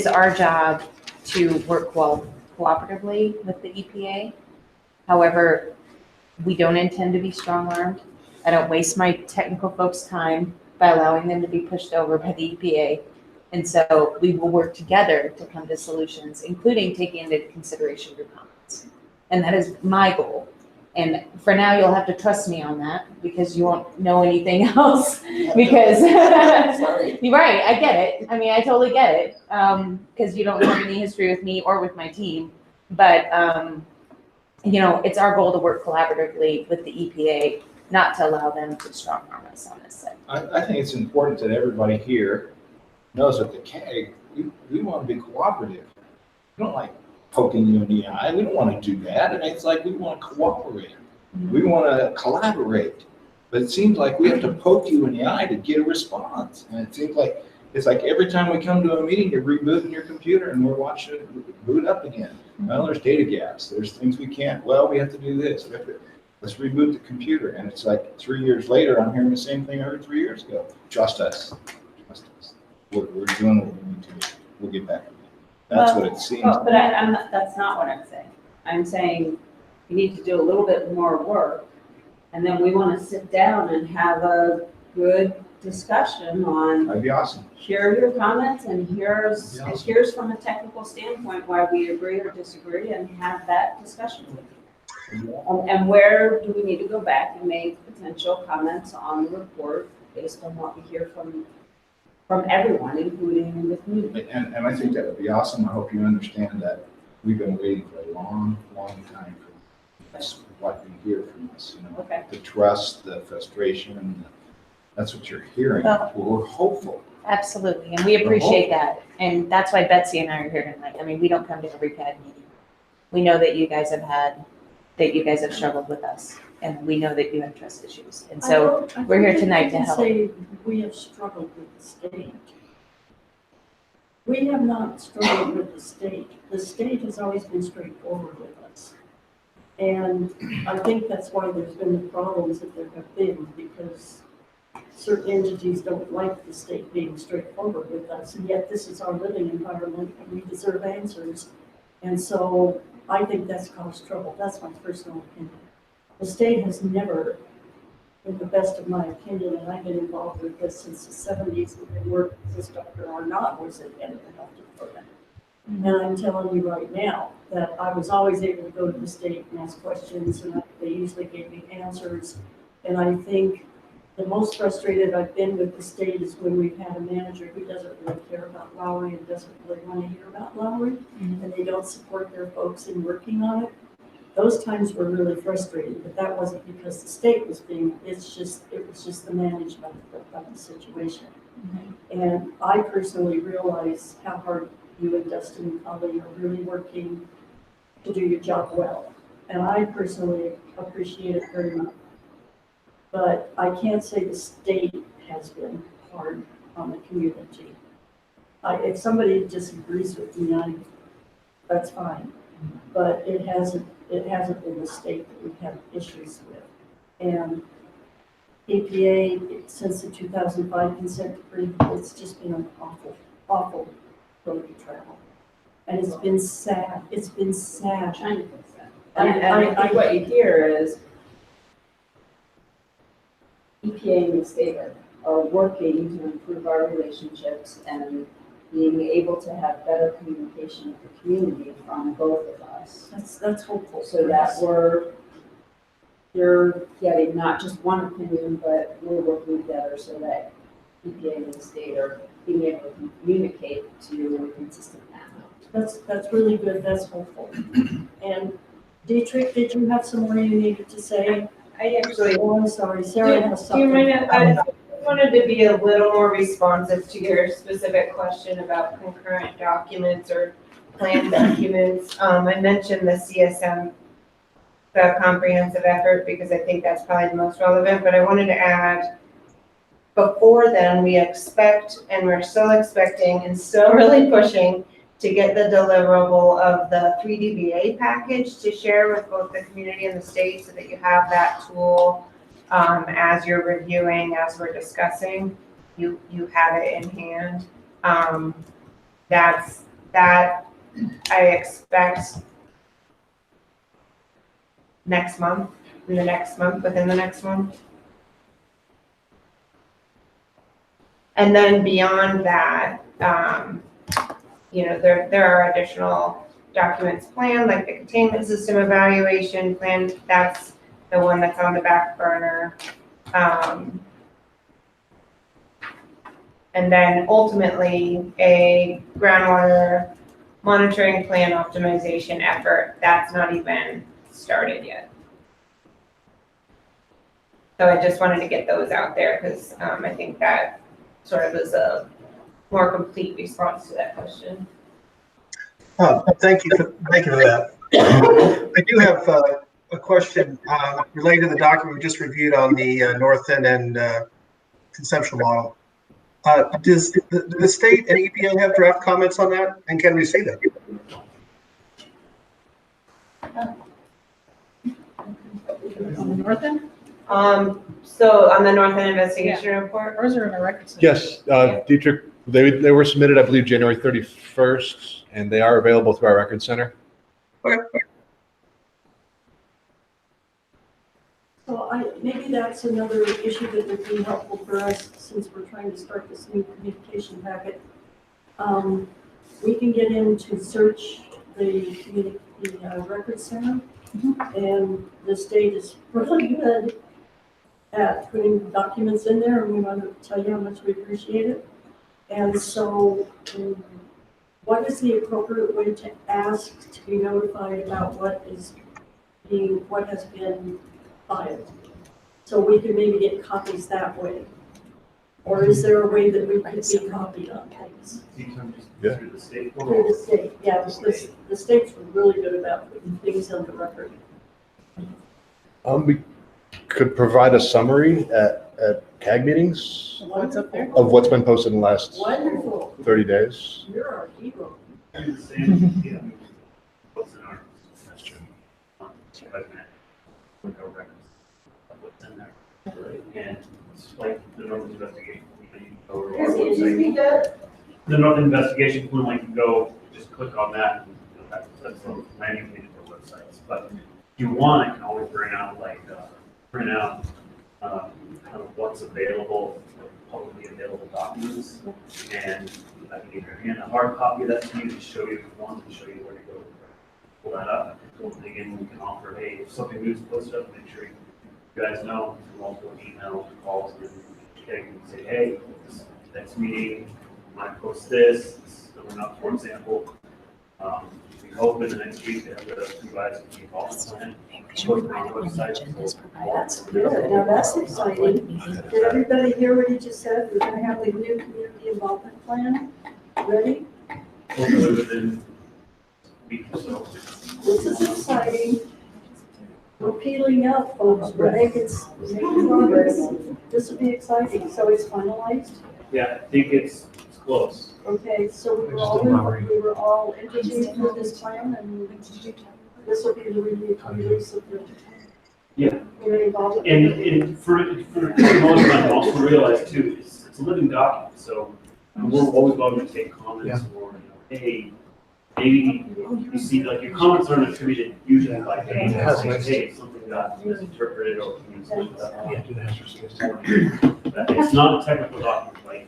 our job to work cooperatively with the EPA. However, we don't intend to be strong-armed. I don't waste my technical folks' time by allowing them to be pushed over by the EPA. And so we will work together to come to solutions, including taking into consideration your comments. And that is my goal. And for now, you'll have to trust me on that because you won't know anything else. Because you're right, I get it. I mean, I totally get it because you don't have any history with me or with my team. But you know, it's our goal to work collaboratively with the EPA, not to allow them to strong arm us on this side. I think it's important that everybody here knows that the CAG, we want to be cooperative. We don't like poking you in the eye. We don't want to do that. And it's like we want to cooperate. We want to collaborate. But it seems like we have to poke you in the eye to get a response. And it seems like it's like every time we come to a meeting, you're rebooting your computer and we're watching it boot up again. Well, there's data gaps. There's things we can't, well, we have to do this. Let's reboot the computer. And it's like 3 years later, I'm hearing the same thing I heard 3 years ago. Trust us. Trust us. We're doing what we need to do. We'll get back. That's what it seems. But that's not what I'm saying. I'm saying you need to do a little bit more work. And then we want to sit down and have a good discussion on. That'd be awesome. Here are your comments and here's from a technical standpoint why we agree or disagree and have that discussion with you. And where do we need to go back and make potential comments on the report based on what we hear from everyone, including the community. And I think that would be awesome. I hope you understand that we've been waiting for a long, long time for this, what you hear from us, you know, Okay. the trust, the frustration, that's what you're hearing. Well, We're hopeful. Absolutely, and we appreciate that. And that's why Betsy and I are here tonight. I mean, we don't come to every CAG meeting. We know that you guys have struggled with us, and we know that you have trust issues. And so we're here tonight to help. Say we have struggled with the state. We have not struggled with the state. The state has always been straightforward with us. And I think that's why there's been the problems that there have been, because certain entities don't like the state being straightforward with us, and yet this is our living environment and we deserve answers. And so I think that's caused trouble. That's my personal opinion. The state has never in the best of my opinion, and I've been involved with this since the 70s, and I worked as Dr. Arnott was at the head of the health department. And I'm telling you right now that I was always able to go to the state and ask questions, and they usually gave me answers. And I think the most frustrated I've been with the state is when we've had a manager who doesn't really care about Lowry and doesn't really want to hear about Lowry, and they don't support their folks in working on it. Those times were really frustrating, but that wasn't because the state was being, it was just the management of the situation. And I personally realize how hard you and Dustin and Holly are really working to do your job well. And I personally appreciate it very much. But I can't say the state has been hard on the community. If somebody disagrees with me, that's fine. But it hasn't been the state that we've had issues with. And EPA, since the 2005 consent decree, it's just been an awful road to travel. And it's been sad. It's been sad. Trying to fix that. And I think what you hear is EPA and the state are working to improve our relationships and being able to have better communication with the community from both of us. That's hopeful. So that you're getting not just one opinion, but we're working together so that EPA and the state are being able to communicate to a consistent manner. That's really good. That's hopeful. And Dietrich, did you have some more you needed to say? I actually. Oh, I'm sorry, Sarah has Do something. you mind if I wanted to be a little more responsive to your specific question about concurrent documents or plan documents? I mentioned the CSM, the comprehensive effort, because I think that's probably the most relevant, but I wanted to add, before then, we expect, and we're still expecting and still really pushing to get the deliverable of the 3DBA package to share with both the community and the state so that you have that tool as you're reviewing, as we're discussing, you have it in hand. That I expect next month, within the next month. And then beyond that, there are additional documents planned, like the containment system evaluation plan. That's the one that's on the back burner. And then ultimately a groundwater monitoring plan optimization effort. That's not even started yet. So I just wanted to get those out there because I think that sort of is a more complete response to that question. Thank you for that. I do have a question related to the document we just reviewed on the north end and conceptual model. Does the state and EPA have draft comments on that, and can we see them? On the north end, So on the North End Investigation Report? ours are in our records. Yes, Dietrich, they were submitted, I believe, January 31st, and they are available through our record center. Okay. So maybe that's another issue that would be helpful for us since we're trying to start this new communication packet. We can get in to search the record center, and the state is really good at putting documents in there, and we want to tell you how much we appreciate it. And so what is the appropriate way to ask to be notified about what has been filed? So we can maybe get copies that way. Or is there a way that we could be copied on things? Yeah. Through the state. Through the state, yeah, the states were really good about putting things on the record. We could provide a summary at CAG meetings What's up there? of what's been posted in the last Wonderful, 30 days. you're our hero. And the same, yeah. What's in our. That's true. With our records of what's in there. And it's like the North Investigation. The North Investigation, when like you go, just click on that, and that's the landing page for websites. But if you want, I can always print out kind of what's available, publicly available documents. And I can either hand a hard copy of that to you to show you if you want, to show you where to go, pull that up. And again, we can offer, hey, if something news is posted up, make sure you guys know, multiple emails, calls, and you can say, hey, this next meeting, I might post this coming up, for example. We hope in the next week to have the revised involvement plan. Good. Now that's exciting. Did everybody hear what he just said? We're gonna have the new community involvement plan ready? Hopefully within a week or so. This is exciting. We're peeling out, folks. We're making progress. This will be exciting. So it's finalized? Yeah, I think it's close. Okay, so we were all interested in this plan and this will be the release of the. Yeah. Community involvement. And for most time, also realize too, it's a living document, so we're always going to take comments or, hey, maybe you see, like, your comments aren't attributed usually by name. Hey, something got misinterpreted or confused. It's not a technical document, right?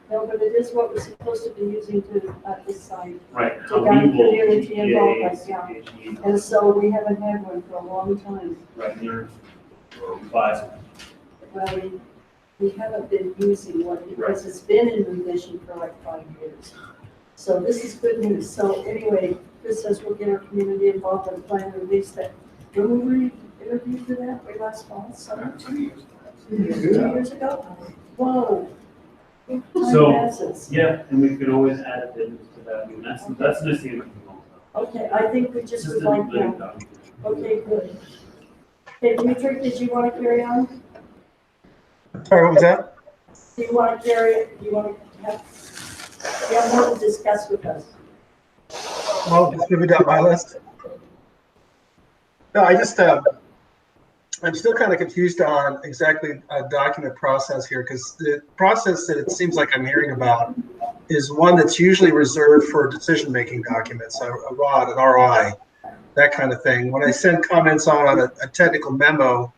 No, but it is what we're supposed to be using to, at this site. Right. To guide community involvement, yeah. And so we haven't had one for a long time. Right, near, or revised. Well, we haven't been using one because it's been in revision for like 5 years. So this is good news. So anyway, this says we'll get our community involvement plan released that. When we interviewed for that, way last fall, summer? 2 years ago? Whoa. Time passes. Yeah, and we can always add addendums to that. I mean, that's the nice thing about the Okay, I think we just would a like living that. document. Okay, good. Hey, Dimitri, did you want to carry on? Sorry, what was that? Do you want to carry it? Do you want to have, you have more to discuss with us? Well, just moving down my list. No, I just, I'm still kind of confused on exactly a document process here, because the process that it seems like I'm hearing about is one that's usually reserved for decision-making documents, a ROD, an RI, that kind of thing. When I send comments on a technical memo,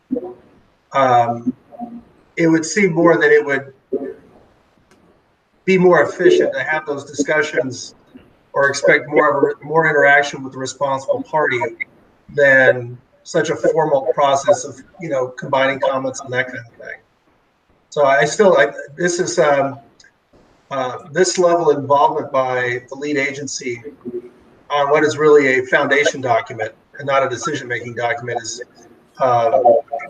it would seem more that it would be more efficient to have those discussions or expect more interaction with the responsible party than such a formal process of, combining comments and that kind of thing. So this is this level of involvement by the lead agency on what is really a foundation document and not a decision-making document is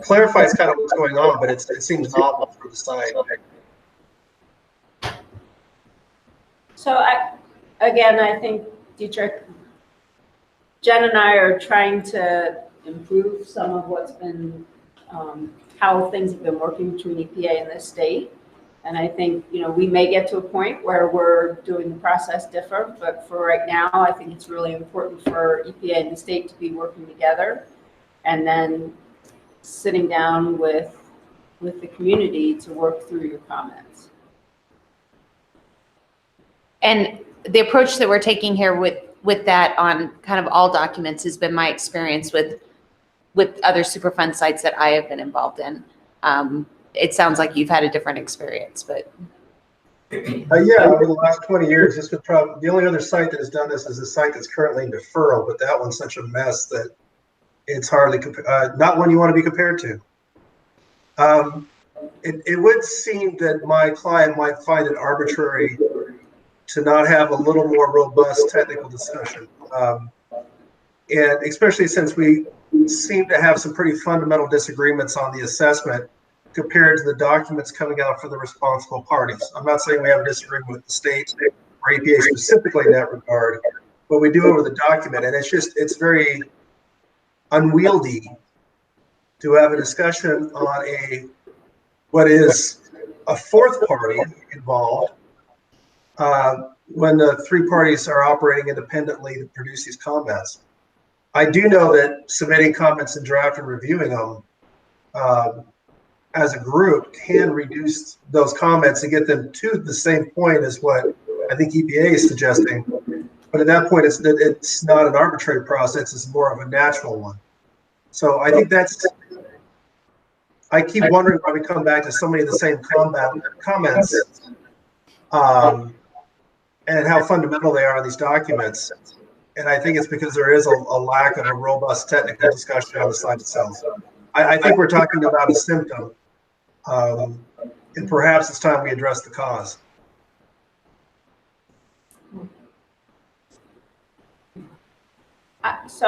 clarifies kind of what's going on, but it seems novel for the site. So I think, Dietrich, Jen and I are trying to improve some of what's been, how things have been working between EPA and the state. And I think, we may get to a point where we're doing the process different, but for right now, I think it's really important for EPA and the state to be working together and then sitting down with the community to work through your comments. And the approach that we're taking here with that on kind of all documents has been my experience with other Superfund sites that I have been involved in. It sounds like you've had a different experience, but. Yeah, over the last 20 years, this would probably, the only other site that has done this is a site that's currently in deferral, but that one's such a mess that it's hardly, not one you want to be compared to. It would seem that my client might find it arbitrary to not have a little more robust technical discussion. And especially since we seem to have some pretty fundamental disagreements on the assessment compared to the documents coming out for the responsible parties. I'm not saying we have a disagreement with the state or EPA specifically in that regard, but we do over the document. And it's very unwieldy to have a discussion on what is a fourth party involved when the three parties are operating independently to produce these comments. I do know that submitting comments in draft and reviewing them as a group can reduce those comments and get them to the same point as what I think EPA is suggesting. But at that point, it's not an arbitrary process, it's more of a natural one. So I think that's I keep wondering why we come back to so many of the same comments, and how fundamental they are in these documents. And I think it's because there is a lack of a robust technical discussion on the site itself. I think we're talking about a symptom, and perhaps it's time we address the cause. So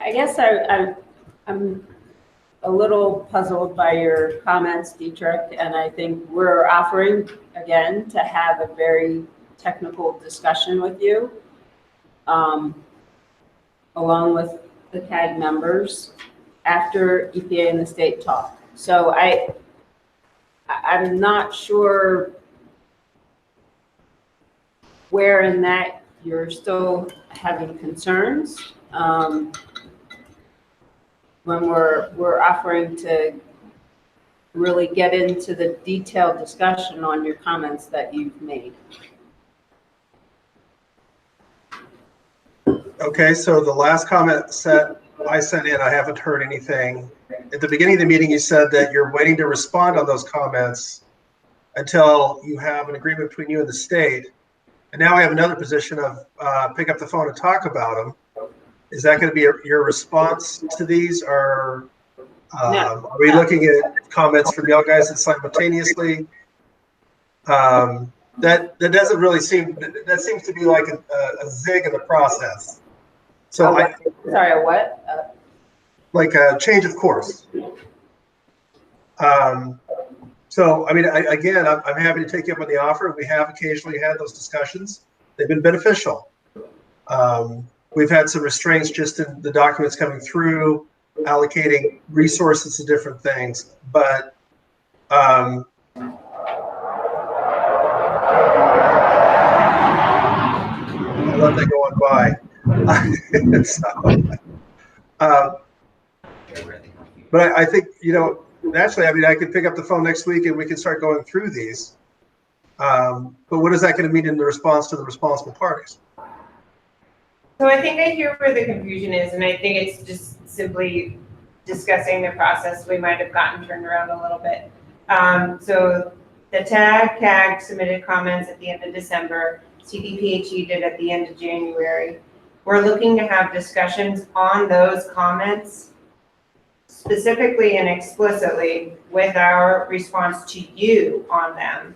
I guess I'm a little puzzled by your comments, Dietrich, and I think we're offering, again, to have a very technical discussion with you, along with the CAG members after EPA and the state talk. So I'm not sure where in that you're still having concerns. When we're offering to really get into the detailed discussion on your comments that you've made. Okay, so the last comment set I sent in, I haven't heard anything. At the beginning of the meeting, you said that you're waiting to respond on those comments until you have an agreement between you and the state. And now I have another position of pick up the phone and talk about them. Is that going to be your response to these, or are we looking at comments from y'all guys simultaneously? That doesn't really seem, that seems to be like a zig in the process. So Sorry, what? Like a change of course. So, I mean, again, I'm happy to take you up on the offer. We have occasionally had those discussions. They've been beneficial. We've had some restraints just in the documents coming through, allocating resources to different things. But I'll let that go on by. But I think, you know, naturally, I mean, I could pick up the phone next week and we can start going through these. But what is that going to mean in the response to the responsible parties? So I think I hear where the confusion is, and I think it's just simply discussing the process. We might have gotten turned around a little bit. So the CAG submitted comments at the end of December. CDPHE did at the end of January. We're looking to have discussions on those comments specifically and explicitly with our response to you on them.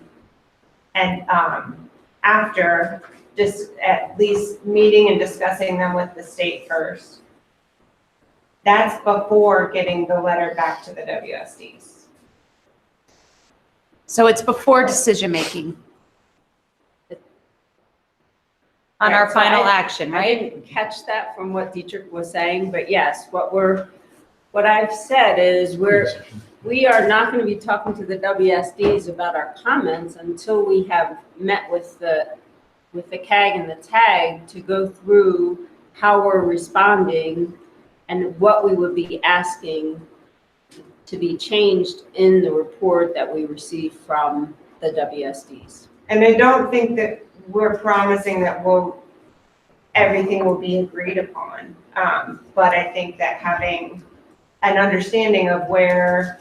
And after just at least meeting and discussing them with the state first. That's before getting the letter back to the WSDs. So it's before decision-making on our So final action, I right? didn't catch that from what Dietrich was saying, but yes, what I've said is we are not going to be talking to the WSDs about our comments until we have met with the CAG and the TAG to go through how we're responding and what we would be asking to be changed in the report that we receive from the WSDs. And I don't think that we're promising that everything will be agreed upon. But I think that having an understanding of where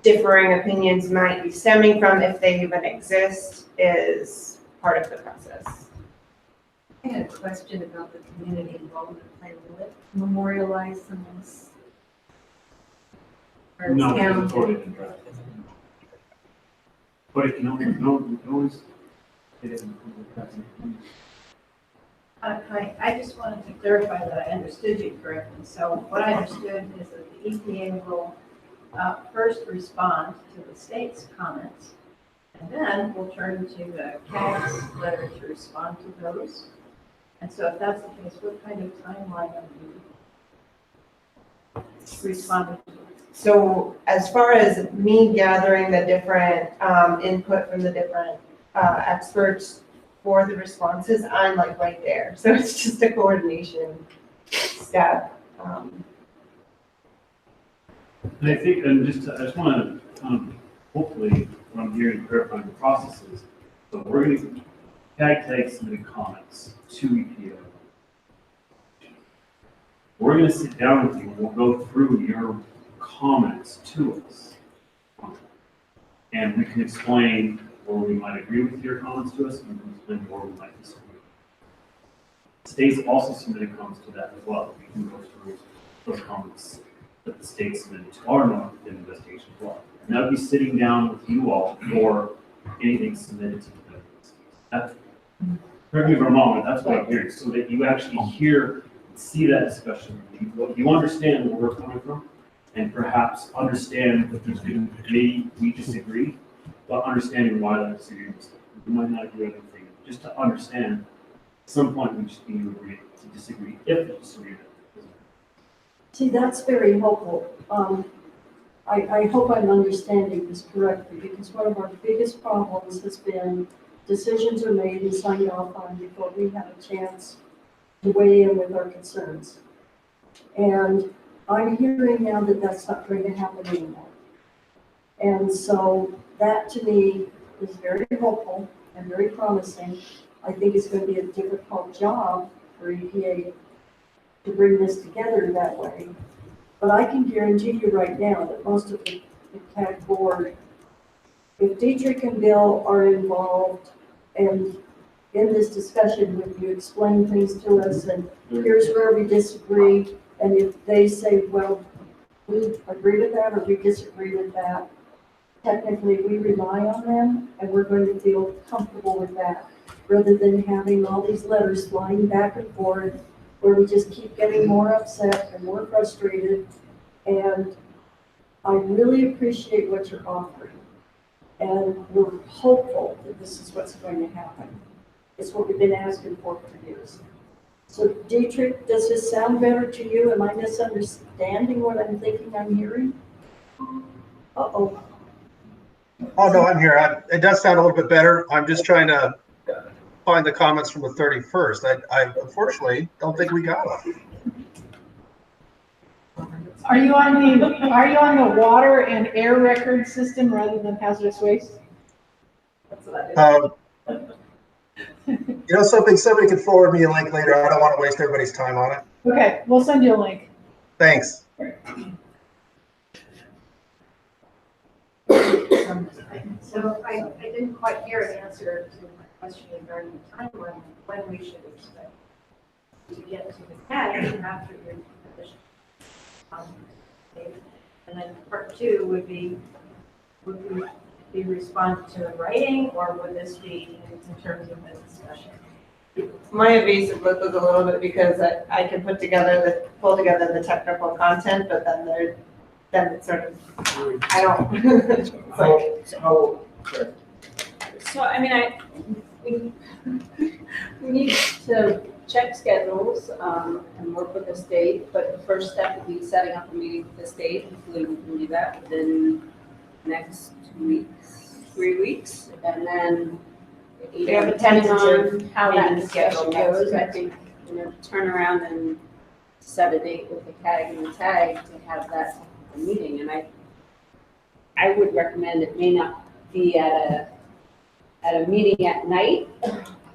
differing opinions might be stemming from, if they even exist, is part of the process. I had a question about the community involvement plan. Will it memorialize some of this? Or No, town? it's already been drafted. But it can always get it. I just wanted to clarify that I understood you correctly. So what I understood is that the EPA will first respond to the state's comments, and then we'll turn to the CAG's letter to respond to those. And so if that's the case, what kind of timeline are you responding to? So as far as me gathering the different input from the different experts for the responses, I'm like right there. So it's just a coordination step. And I think, and I just want to hopefully what I'm hearing clarifying the processes. So we're going to CAG submitting comments to EPA. We're gonna sit down with you, and we'll go through your comments to us. And we can explain where we might agree with your comments to us, and we can explain where we might disagree. States also submitted comments to that as well. We can go through those comments that the state submitted to our North investigation as well. And that would be sitting down with you all before anything submitted to the that's, correct me if I'm wrong, but that's what I'm hearing, so that you actually hear, see that discussion, you understand where we're coming from, and perhaps understand that there's been, maybe we disagree, but understanding why that disagreement is. We might not agree on everything, just to understand, at some point we just need to agree to disagree, if the disagreement is. See, that's very helpful. I hope I'm understanding this correctly, because one of our biggest problems has been decisions are made and signed off on before we have a chance to weigh in with our concerns. And I'm hearing now that that's not going to happen anymore. And so that to me is very hopeful and very promising. I think it's going to be a difficult job for EPA to bring this together that way. But I can guarantee you right now that most of the CAG board, if Dietrich and Bill are involved and in this discussion with you, explain things to us, and here's where we disagree, and if they say, well, we agree with that or we disagree with that, technically we rely on them and we're going to feel comfortable with that, rather than having all these letters flying back and forth where we just keep getting more upset and more frustrated. And I really appreciate what you're offering. And we're hopeful that this is what's going to happen. It's what we've been asking for years. So Dietrich, does this sound better to you? Am I misunderstanding what I'm thinking I'm hearing? Uh-oh. Oh, no, I'm here. It does sound a little bit better. I'm just trying to find the comments from the 31st. I unfortunately don't think we got them. Are you on the water and air record system rather than hazardous waste? That's what I did. You know something, somebody could forward me a link later. I don't want to waste everybody's time on it. Okay, we'll send you a link. Thanks. So I didn't quite hear an answer to my question regarding the timeline, when we should expect to get to the CAG after your position. And then part two would we respond to the writing, or would this be in terms of the discussion? My evasive look was a little bit because I can pull together the technical content, but then it's sort of, I don't. It's like, So, I mean, we need to check schedules, and work with the state, but the first step would be setting up a meeting with the state. Hopefully we can do that within next 2 weeks, 3 weeks, and then, We have a depending tentative on how that meeting scheduled discussion next goes, I week. think, turn around and set a date with the CAG and the TAG to have that meeting, and I would recommend it may not be at a meeting at night,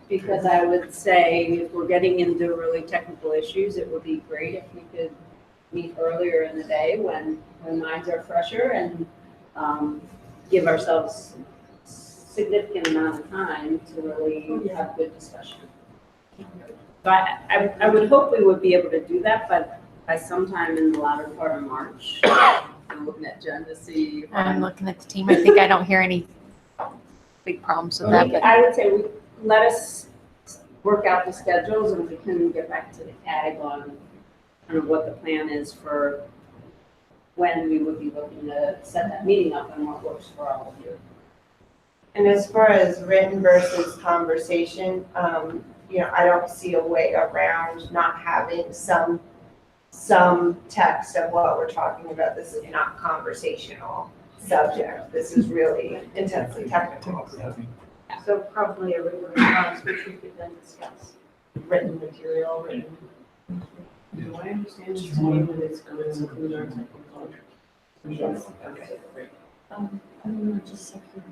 because I would say if we're getting into really technical issues, it would be great if we could meet earlier in the day when minds are fresher, and give ourselves significant amount of time to really have good discussion. So I would hope we would be able to do that, but by sometime in the latter part of March. I'm looking at Jen to see. I'm looking at the team. I think I don't hear any big problems with that, but I would say let us work out the schedules and we can get back to the CAG on kind of what the plan is for when we would be looking to set that meeting up and what works for all of you. And as far as written versus conversation, I don't see a way around not having some text of what we're talking about. This is not conversational subject. This is really intensely technical. So probably a written response, which we could then discuss. Written material, Do I understand this to mean that it's going to include our technical? Yes. Okay, great. I don't know, just a second.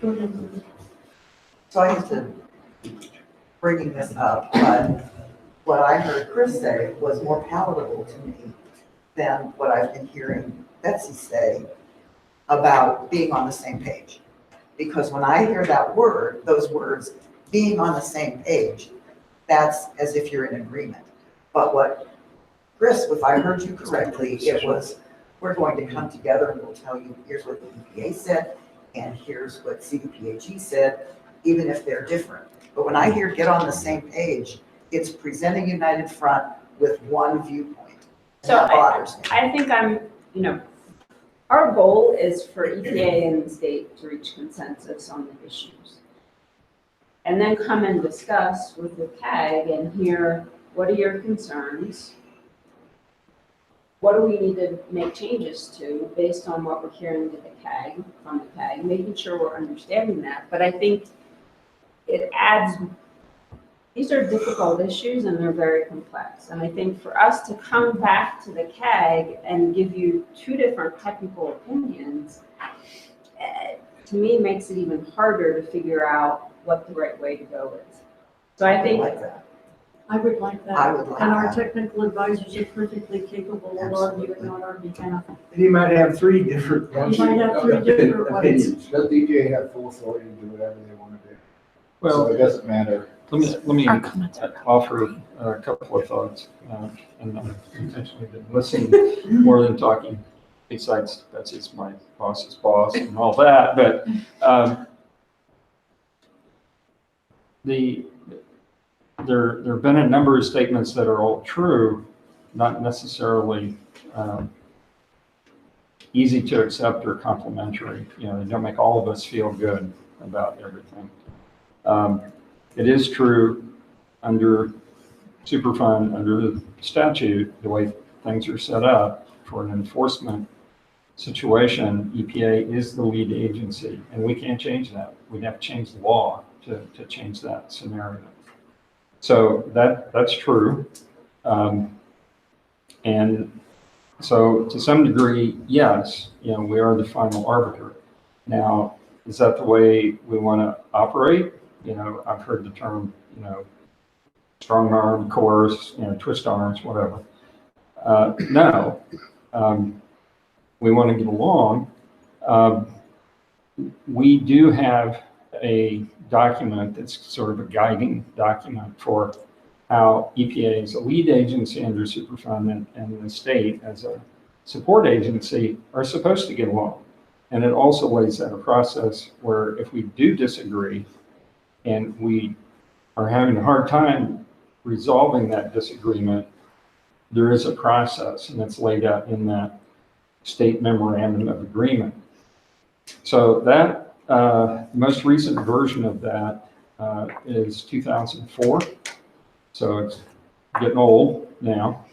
Go ahead. So I hate to bringing this up, but what I heard Chris say was more palatable to me than what I've been hearing Betsy say about being on the same page. Because when I hear that word, those words, being on the same page, that's as if you're in agreement. But what, Chris, if I heard you correctly, it was, we're going to come together and we'll tell you, here's what the EPA said, and here's what CDPHE said, even if they're different. But when I hear get on the same page, it's presenting united front with one viewpoint. And So that bothers me. I think our goal is for EPA and the state to reach consensus on the issues. And then come and discuss with the CAG and hear, what are your concerns? What do we need to make changes to based on what we're hearing to the CAG, from the CAG, making sure we're understanding that. But I think it adds, these are difficult issues and they're very complex. And I think for us to come back to the CAG and give you two different technical opinions, to me makes it even harder to figure out what the right way to go is. So I think like that. I would like that. I would like And our that. technical advisors are perfectly capable of arguing on our behalf. You might have three different ones. You might have three different ones. opinions. Does the EPA have full authority to do whatever they want to do? Well, So it doesn't matter. let me offer a couple of thoughts. And I'm intentionally been listening more than talking, besides Betsy's my boss's boss and all that. But there have been a number of statements that are all true, not necessarily easy to accept or complimentary. You know, they don't make all of us feel good about everything. It is true under Superfund, under the statute, the way things are set up for an enforcement situation, EPA is the lead agency, and we can't change that. We'd have to change the law to change that scenario. So that's true. And so to some degree, yes, you know, we are the final arbiter. Now, is that the way we want to operate? You know, I've heard the term, you know, strong arm, coerce, you know, twist arms, whatever. No, we want to get along. We do have a document that's sort of a guiding document for how EPA as a lead agency under Superfund and the state as a support agency are supposed to get along. And it also lays out a process where if we do disagree and we are having a hard time resolving that disagreement, there is a process, and it's laid out in that state memorandum of agreement. So that the most recent version of that is 2004. So it's getting old now.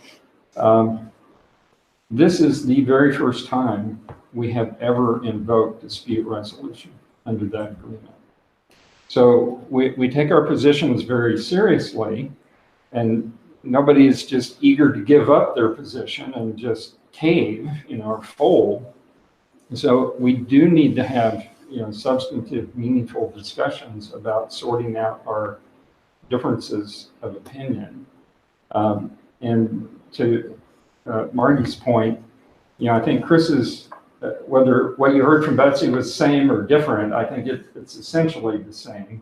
This is the very first time we have ever invoked dispute resolution under that agreement. So we take our positions very seriously, and nobody is just eager to give up their position and just cave, you know, or fold. So we do need to have, you know, substantive, meaningful discussions about sorting out our differences of opinion. And to Marty's point, you know, I think Chris's, whether what you heard from Betsy was the same or different, I think it's essentially the same.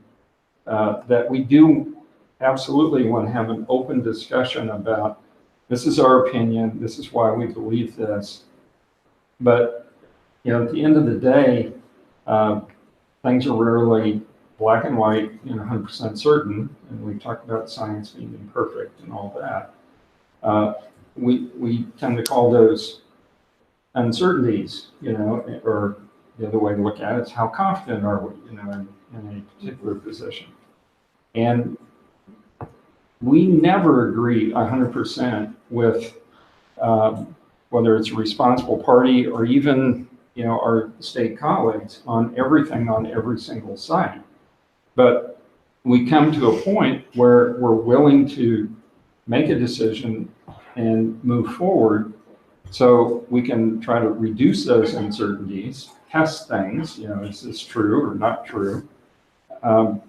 That we do absolutely want to have an open discussion about, this is our opinion, this is why we believe this. But, you know, at the end of the day, things are rarely black and white and 100% certain, and we talked about science being imperfect and all that. We tend to call those uncertainties, you know, or the other way to look at it is how confident are we, you know, in a particular position. And we never agree 100% with whether it's a responsible party or even, you know, our state colleagues on everything on every single site. But we come to a point where we're willing to make a decision and move forward so we can try to reduce those uncertainties, test things, you know, is this true or not true, and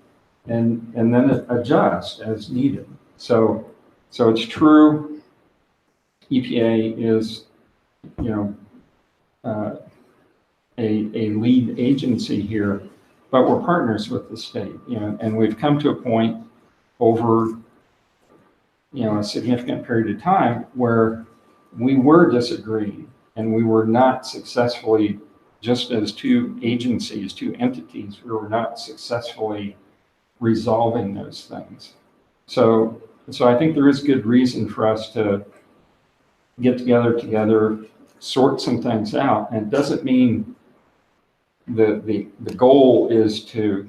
then adjust as needed. So So it's true, EPA is, a lead agency here, but we're partners with the state, and we've come to a point over, a significant period of time where we were disagreeing and we were not successfully, just as two agencies, two entities, we were not successfully resolving those things. So I think there is good reason for us to get together, sort some things out. And it doesn't mean the goal is to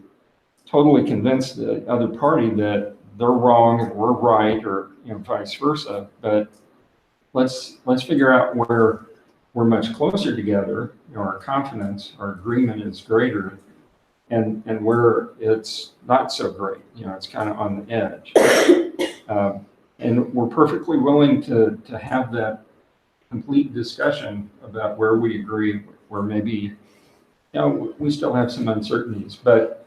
totally convince the other party that they're wrong and we're right, or vice versa. But let's figure out where we're much closer together, our confidence, our agreement is greater, and where it's not so great, it's kind of on the edge. And we're perfectly willing to have that complete discussion about where we agree, where maybe, we still have some uncertainties. But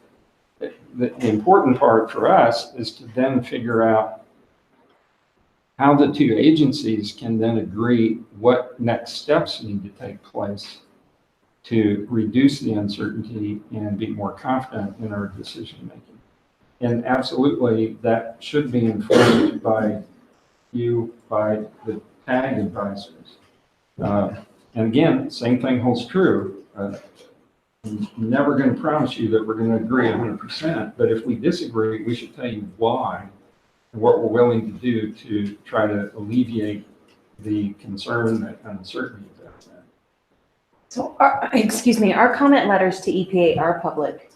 the important part for us is to then figure out how the two agencies can then agree what next steps need to take place to reduce the uncertainty and be more confident in our decision making. And absolutely, that should be informed by you, by the CAG advisors. And again, same thing holds true. I'm never going to promise you that we're going to agree 100%, but if we disagree, we should tell you why and what we're willing to do to try to alleviate the concern, that uncertainty about that. So, our comment letters to EPA are public.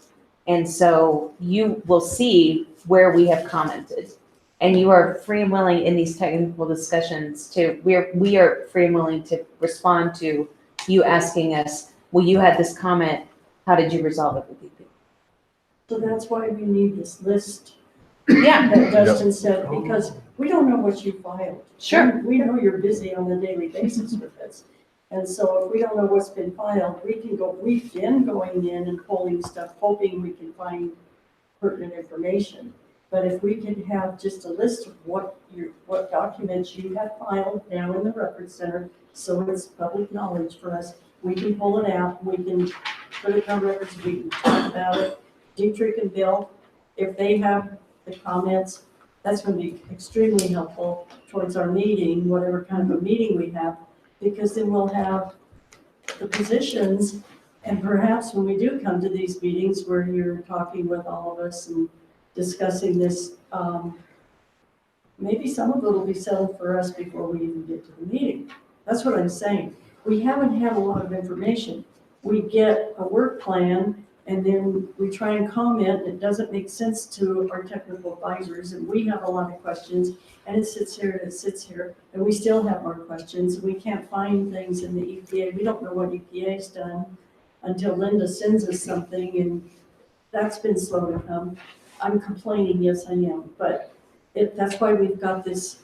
And so you will see where we have commented. And you are free and willing in these technical discussions we are free and willing to respond to you asking us, well, you had this comment, how did you resolve it with EPA? So that's why we need this list Yeah. that Dustin said, because we don't know what you filed. Sure. We know you're busy on a daily basis with this. And so if we don't know what's been filed, we've been going in and pulling stuff, hoping we can find pertinent information. But if we could have just a list of what documents you have filed now in the record center, so it's public knowledge for us, we can pull it out, we can put it on records, we can talk about it. Dietrich and Bill, if they have the comments, that's going to be extremely helpful towards our meeting, whatever kind of a meeting we have, because then we'll have the positions, and perhaps when we do come to these meetings where you're talking with all of us and discussing this, maybe some of it will be settled for us before we even get to the meeting. That's what I'm saying. We haven't had a lot of information. We get a work plan and then we try and comment. It doesn't make sense to our technical advisors, and we have a lot of questions, and it sits here and it sits here, and we still have more questions. We can't find things in the EPA. We don't know what EPA's done until Linda sends us something, and that's been slow to come. I'm complaining, yes I am, but that's why we've got this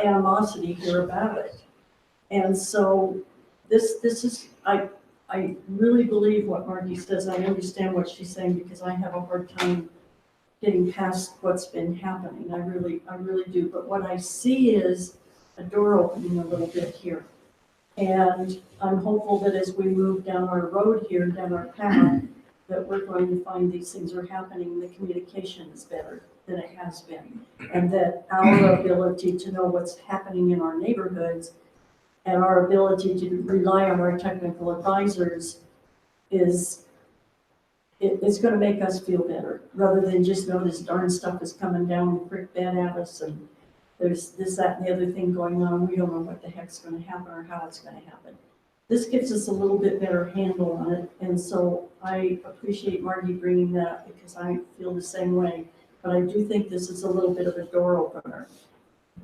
animosity here about it. And so this is, I really believe what Margie says. I understand what she's saying because I have a hard time getting past what's been happening. I really do. But what I see is a door opening a little bit here. And I'm hopeful that as we move down our road here, down our path, that we're going to find these things are happening, the communication is better than it has been. And that our ability to know what's happening in our neighborhoods and our ability to rely on our technical advisors it's going to make us feel better, rather than just know this darn stuff is coming down the creek bed at us and there's this, that, and the other thing going on. We don't know what the heck's going to happen or how it's going to happen. This gives us a little bit better handle on it, and so I appreciate Margie bringing that up because I feel the same way. But I do think this is a little bit of a door opener.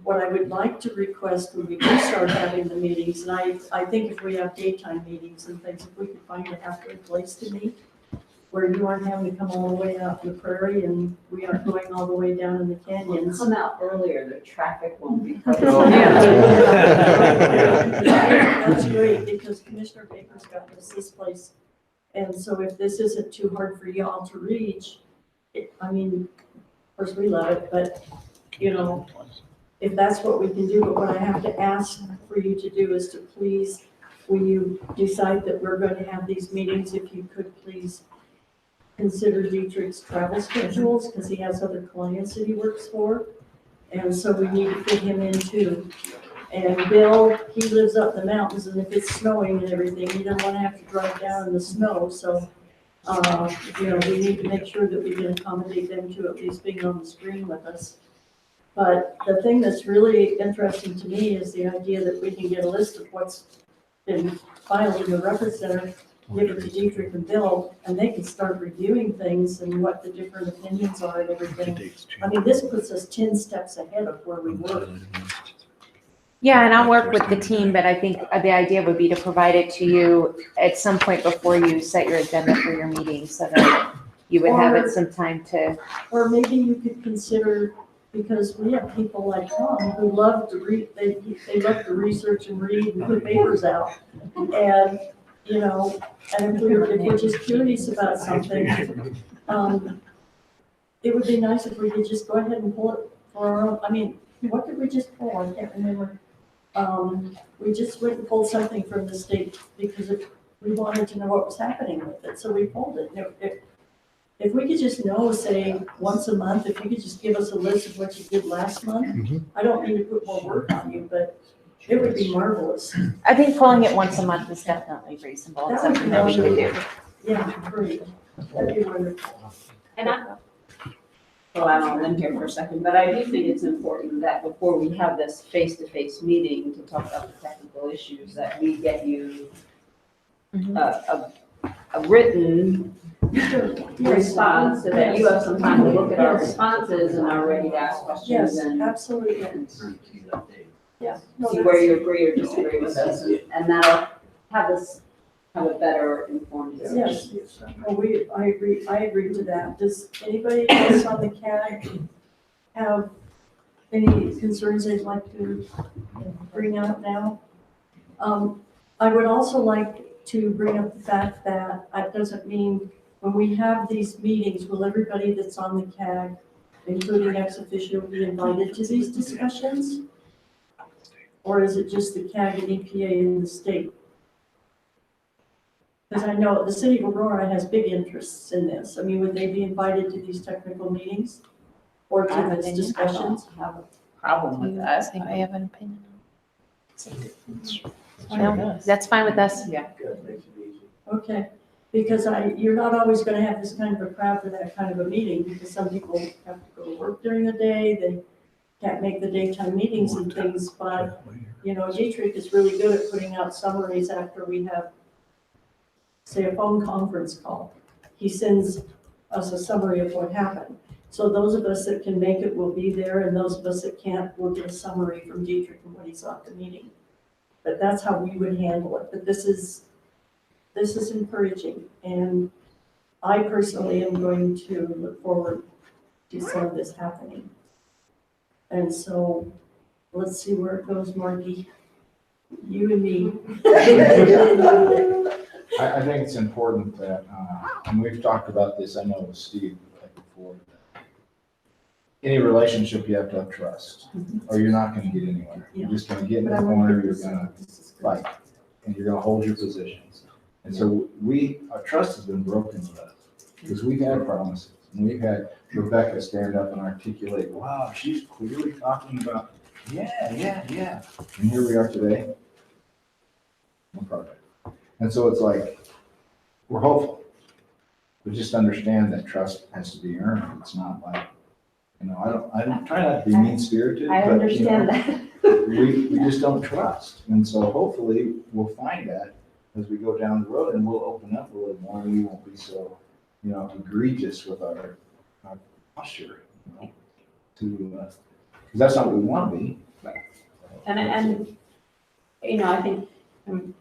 What I would like to request when we do start having the meetings, and I think if we have daytime meetings and things, if we could find a halfway place to meet, where you aren't having to come all the way out in the prairie and we aren't going all the way down in the canyons. Come out earlier, the traffic won't be. That's great, because Commissioner Baker's got this place. And so if this isn't too hard for y'all to reach, I mean, of course we love it, but you know, if that's what we can do, but what I have to ask for you to do is to please, when you decide that we're going to have these meetings, if you could please consider Dietrich's travel schedules, because he has other clients that he works for. And so we need to fit him in too. And Bill, he lives up in the mountains, and if it's snowing and everything, he doesn't want to have to drive down in the snow, so, you know, we need to make sure that we can accommodate them to at least being on the screen with us. But the thing that's really interesting to me is the idea that we can get a list of what's been filed in the record center, give it to Dietrich and Bill, and they can start reviewing things and what the different opinions are and everything. I mean, this puts us 10 steps ahead of where we were. Yeah, and I'll work with the team, but I think the idea would be to provide it to you at some point before you set your agenda for your meeting, so that you would have it some time to. Or maybe you could consider, because we have people like Tom who love to read, they love to research and read and put papers out. And, you know, and if we're just curious about something, it would be nice if we could just go ahead and pull it for our own, I mean, what did we just pull? I can't remember. We just went and pulled something from the state because we wanted to know what was happening with it, so we pulled it. If we could just know, say, once a month, if you could just give us a list of what you did last month, I don't mean to put more work on you, but it would be marvelous. I think pulling it once a month is definitely reasonable. It's That would something be that we could do. wonderful. Yeah, great. That'd be wonderful. And well, I don't limit here for a second, but I do think it's important that before we have this face-to-face meeting to talk about the technical issues, that we get you a written response, so that you have some time to look at our responses and are ready to ask questions Yes, and absolutely. Yeah. No, see where you agree or disagree with us, and that'll have us have a better informed decision. Yes, well, I agree to that. Does anybody else on the CAG have any concerns they'd like to bring up now? I would also like to bring up the fact that it doesn't mean when we have these meetings, will everybody that's on the CAG, including ex officio, be invited to these discussions? Or is it just the CAG and EPA in the state? Because I know the city of Aurora has big interests in this. I mean, would they be invited to these technical meetings or to these discussions? I don't have a problem with that. I have an opinion. No, No, that's fine with us. Yeah. Okay, because you're not always gonna have this kind of a crowd for that kind of a meeting, because some people have to go to work during the day, they can't make the daytime meetings and things, but, you know, Dietrich is really good at putting out summaries after we have, say, a phone conference call. He sends us a summary of what happened. So those of us that can make it will be there, and those of us that can't will get a summary from Dietrich and what he saw at the meeting. But that's how we would handle it. But this is encouraging, and I personally am going to look forward to some of this happening. And so, let's see where it goes, Marky. You and me. I think it's important that, and we've talked about this, I know with Steve before, any relationship you have to have trust, or you're not gonna get anywhere. You're just gonna get in the corner, you're gonna fight, and you're gonna hold your positions. And so our trust has been broken with us, because we've had promises, and we've had Rebecca stand up and articulate, wow, she's clearly talking about, yeah. And here we are today. No project. And so it's like, we're hopeful. We just understand that trust has to be earned. It's not like, I don't try not to be mean spirited. I understand that. We just don't trust. And so hopefully we'll find that as we go down the road, and we'll open up a little more, and we won't be so, egregious with our posture, because that's not what we want to be. And I think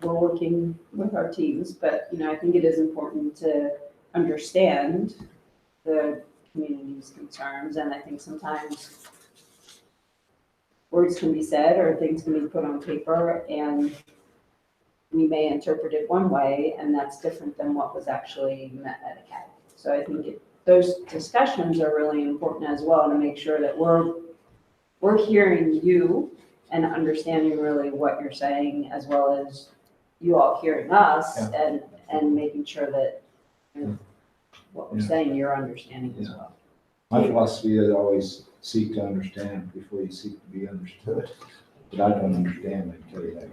we're working with our teams, but, I think it is important to understand the community's concerns, and I think sometimes words can be said or things can be put on paper, and we may interpret it one way, and that's different than what was actually meant at a CAG. So I think those discussions are really important as well, to make sure that we're we're hearing you and understanding really what you're saying, as well as you all hearing us and making sure that what we're saying, you're understanding as well. My philosophy is always seek to understand before you seek to be understood. But I don't understand, I tell you that.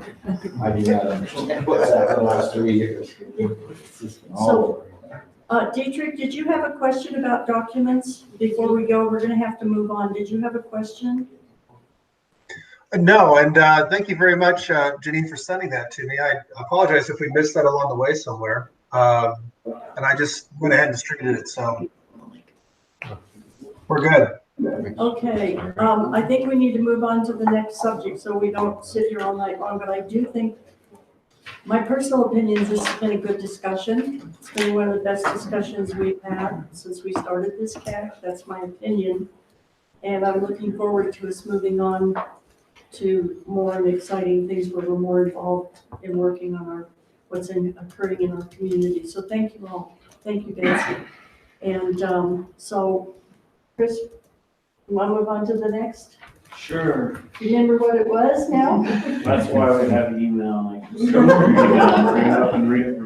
I do not understand what's happened the last 3 years. It's just been all over. Dietrich, did you have a question about documents before we go? We're gonna have to move on. Did you have a question? No, and thank you very much, Janine, for sending that to me. I apologize if we missed that along the way somewhere. And I just went ahead and distributed it, so we're good. Okay, I think we need to move on to the next subject so we don't sit here all night long, but I do think, my personal opinion is this has been a good discussion. It's been one of the best discussions we've had since we started this CAG. That's my opinion. And I'm looking forward to us moving on to more exciting things where we're more involved in working on what's occurring in our community. So thank you all. Thank you, Nancy. And so, Chris, you want to move on to the next? Sure. Remember what it was now? That's why we have email, like, just go through your email, bring it up and read it.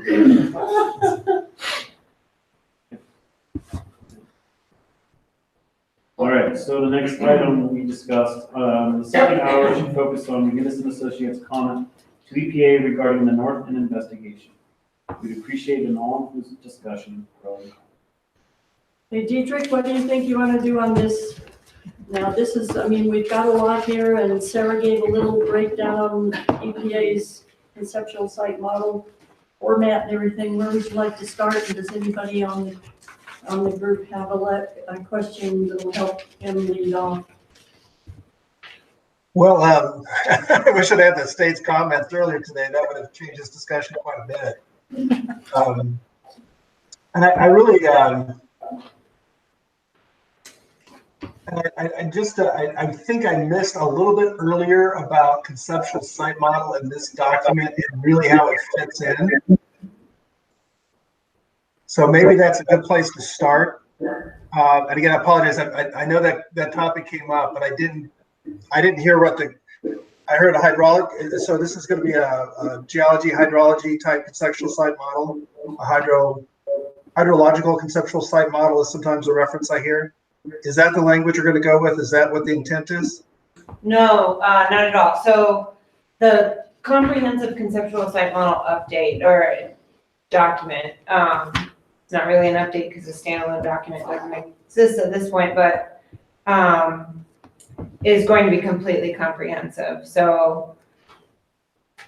All right, so the next item we discussed, the second hour should focus on McGinnis and Associates' comment to EPA regarding the North End investigation. We'd appreciate an all-inclusive discussion. Hey, Dietrich, what do you think you want to do on this? Now, this is, I mean, we've got a lot here, and Sarah gave a little breakdown on EPA's conceptual site model format and everything. Where would you like to start? And does anybody on the group have a question that will help him lead off? Well, I wish I'd had the state's comments earlier today. That would have changed this discussion quite a bit. And I really, I think I missed a little bit earlier about conceptual site model in this document and really how it fits in. So maybe that's a good place to start. And again, I apologize. I know that topic came up, but I didn't hear what I heard a hydraulic. So this is going to be a geology, hydrology type conceptual site model. A hydrological conceptual site model is sometimes a reference I hear. Is that the language you're going to go with? Is that what the intent is? No, not at all. So the comprehensive conceptual site model update or document, it's not really an update because the standalone document doesn't exist at this point, but is going to be completely comprehensive. So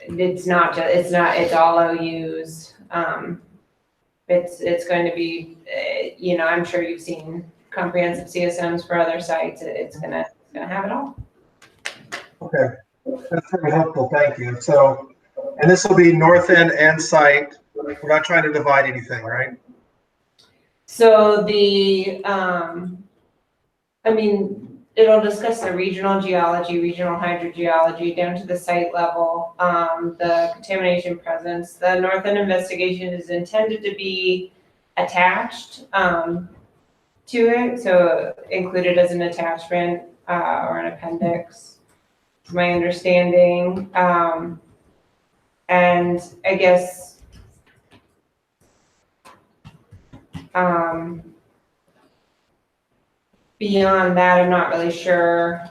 it's not just, it's all OUs. It's going to be, I'm sure you've seen comprehensive CSMs for other sites. It's gonna have it all. Okay, that's very helpful. Thank you. So, and this will be north end and site. We're not trying to divide anything, right? So it'll discuss the regional geology, regional hydrogeology down to the site level, the contamination presence. The North End investigation is intended to be attached to it, so included as an attachment or an appendix, is my understanding. And I guess beyond that, I'm not really sure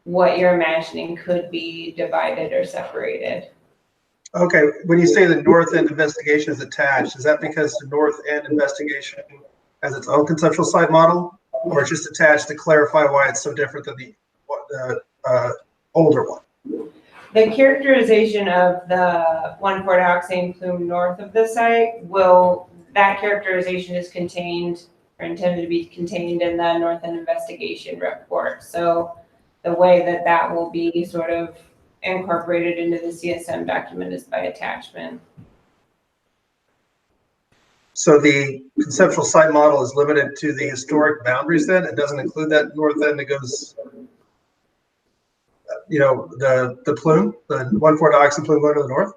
what you're imagining could be divided or separated. Okay, when you say the North End investigation is attached, is that because the North End investigation has its own conceptual site model, or it's just attached to clarify why it's so different than the older one? The characterization of the 1,4-dioxane plume north of the site that characterization is contained or intended to be contained in the North End investigation report. So the way that will be sort of incorporated into the CSM document is by attachment. So the conceptual site model is limited to the historic boundaries then? It doesn't include that North End that goes, the plume, the 1,4-dioxane plume going to the north?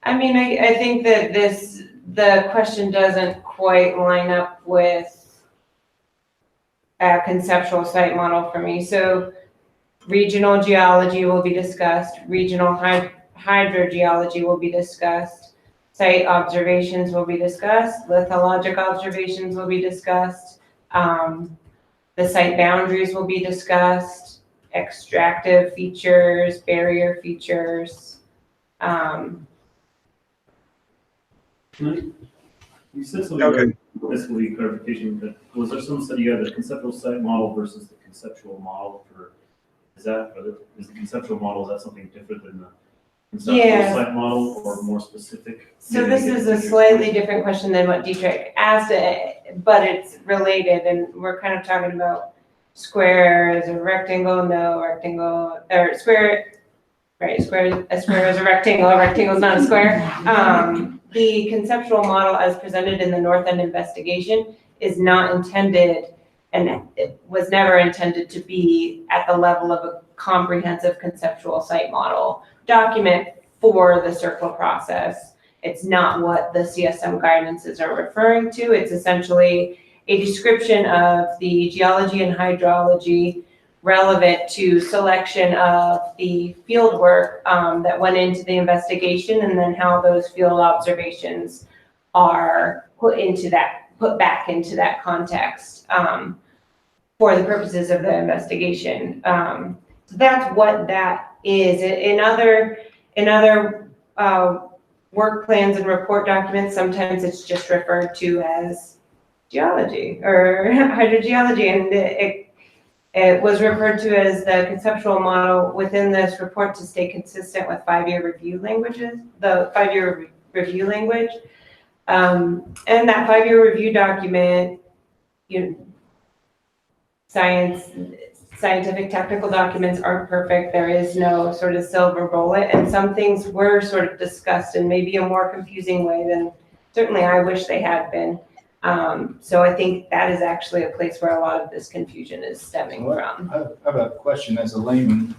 I mean, I think that the question doesn't quite line up with conceptual site model for me. So regional geology will be discussed, regional hydrogeology will be discussed, site observations will be discussed, lithologic observations will be discussed, the site boundaries will be discussed, extractive features, barrier features. You said something about basically clarification, but was there some study you had the conceptual site model versus the conceptual model for, is the conceptual model, is that something different than the conceptual Yeah. site model or more specific? So this is a slightly different question than what Dietrich asked, but it's related, and we're kind of talking about square as a rectangle, no rectangle, or square, right, a square is a rectangle is not a square. The conceptual model as presented in the North End investigation is not intended, and it was never intended to be at the level of a comprehensive conceptual site model document for the CERCLA process. It's not what the CSM guidances are referring to. It's essentially a description of the geology and hydrology relevant to selection of the field work that went into the investigation, and then how those field observations are put back into that context for the purposes of the investigation. So that's what that is. In other work plans and report documents, sometimes it's just referred to as geology or hydrogeology, and it was referred to as the conceptual model within this report to stay consistent with 5-year review languages, the 5-year review language. And that 5-year review document, scientific technical documents aren't perfect. There is no sort of silver bullet, and some things were sort of discussed in maybe a more confusing way than certainly I wish they had been. So I think that is actually a place where a lot of this confusion is stemming from. I have a question as a layman.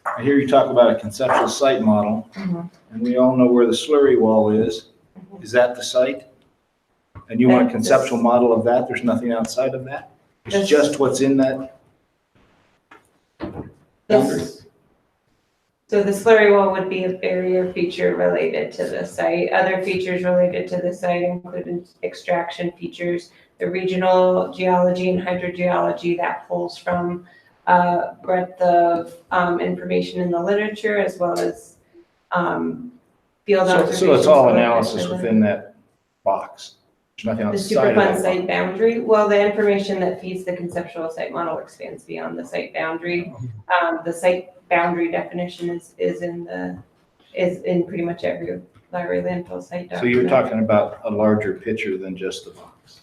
I hear you talk about a conceptual site model, and we all know where the slurry wall is. Is that the site? And you want a conceptual model of that? There's nothing outside of that? It's just what's in that? So the slurry wall would be a barrier feature related to the site. Other features related to the site include extraction features, the regional geology and hydrogeology that pulls from breadth of information in the literature, as well as field observations. So it's all analysis within that box? There's nothing The outside of that Superfund site boundary, well, the information that feeds the conceptual site model expands beyond the site boundary. The site boundary definition is in pretty much every landfill site document. So you're talking about a larger picture than just the box?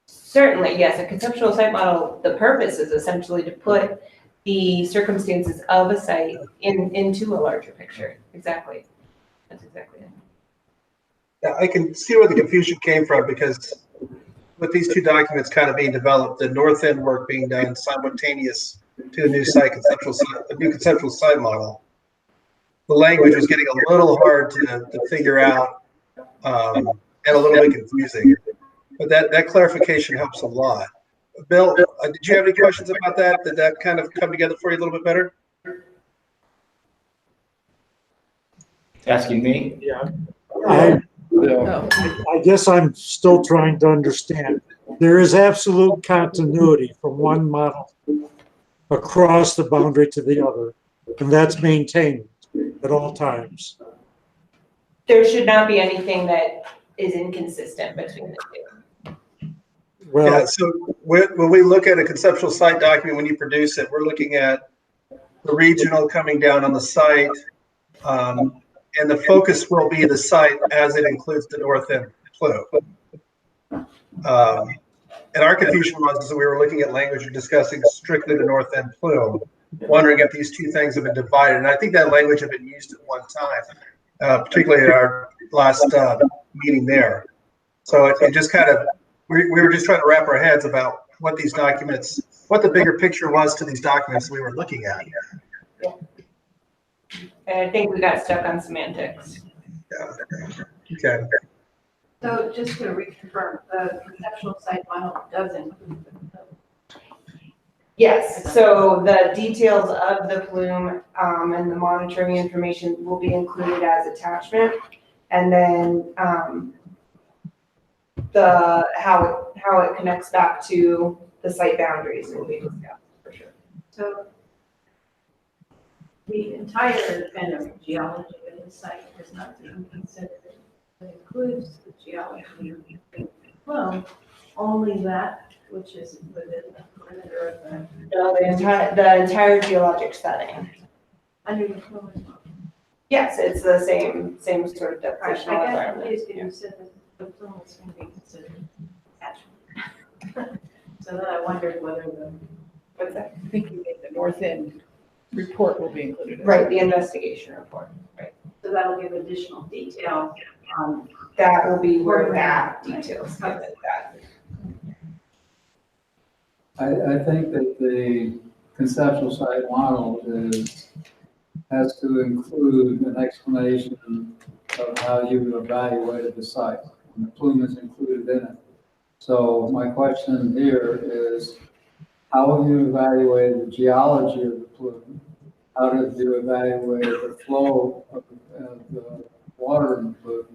Certainly, yes. A conceptual site model, the purpose is essentially to put the circumstances of a site into a larger picture. Exactly. That's exactly it. Yeah, I can see where the confusion came from, because with these two documents kind of being developed, the North End work being done simultaneous to a new conceptual site model, the language was getting a little hard to figure out and a little bit confusing. But that clarification helps a lot. Bill, did you have any questions about that? Did that kind of come together for you a little bit better? Asking me? Yeah. I guess I'm still trying to understand. There is absolute continuity from one model across the boundary to the other, and that's maintained at all times. There should not be anything that is inconsistent between the two. Well, yeah, so when we look at a conceptual site document, when you produce it, we're looking at the regional coming down on the site, and the focus will be the site as it includes the North End plume. And our confusion was that we were looking at language and discussing strictly the North End plume, wondering if these two things have been divided. And I think that language had been used at one time, particularly at our last meeting there. So it just kind of, we were just trying to wrap our heads about what these documents, what the bigger picture was to these documents we were looking at. Yeah. I think we got stuck on semantics. Yeah. Okay. So just to reconfirm, the conceptual site model does include the Yes, so the details of the plume, and the monitoring information will be included as attachment. And then, how it connects back to the site boundaries will be discussed, for sure. So the entire kind of geology of the site does not being considered. It includes the geology of the plume, only that which is within the perimeter of the. No, the entire geologic setting. Under the plume as well. Yes, it's the same sort of I depositional got environment. confused because you said that the plume was going to be considered attachment. So then I wondered whether What's that? I think you made the north end report will be included. as Right, well. the investigation report, right. so that'll give additional detail on. That will be where that details come in that. I think that the conceptual site model has to include an explanation of how you evaluated the site, and the plume is included in it. So my question here is, how have you evaluated the geology of the plume? How did you evaluate the flow of the water in the plume?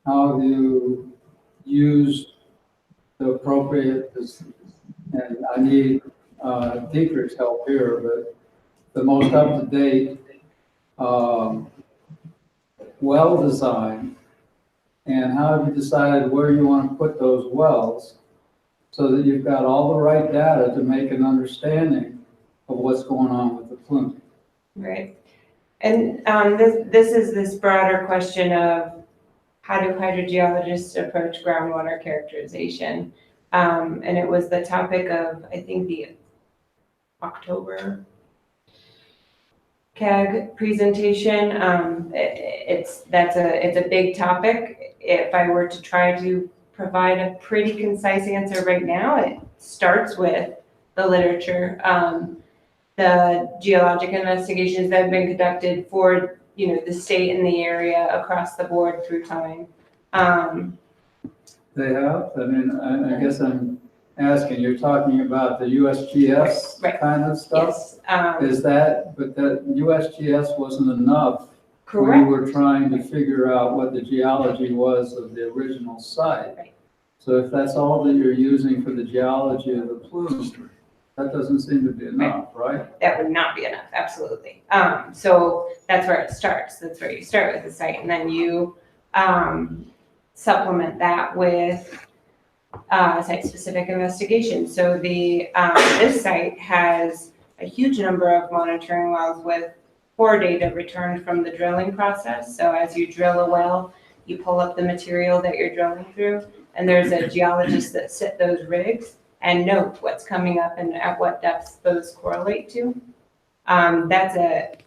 How have you used the appropriate, and I need Dietrich's help here, but the most up-to-date well design, and how have you decided where you want to put those wells so that you've got all the right data to make an understanding of what's going on with the plume? Right. And this is this broader question of how do hydrogeologists approach groundwater characterization? And it was the topic of, I think, the October CAG presentation. It's a big topic. If I were to try to provide a pretty concise answer right now, it starts with the literature. The geologic investigations that have been conducted for, the state and the area across the board through time. They have, I mean, I guess I'm asking, you're talking about the USGS Right. kind of stuff? Yes. Is that, but that USGS wasn't enough. Correct. We were trying to figure out what the geology was of the original site. Right. So if that's all that you're using for the geology of the plume, that doesn't seem to be enough, right? That would not be enough, absolutely. So that's where it starts. That's where you start with the site, and then you supplement that with site-specific investigation. So this site has a huge number of monitoring wells with core data returned from the drilling process. So as you drill a well, you pull up the material that you're drilling through, and there's a geologist that sit those rigs and note what's coming up and at what depths those correlate to. That's a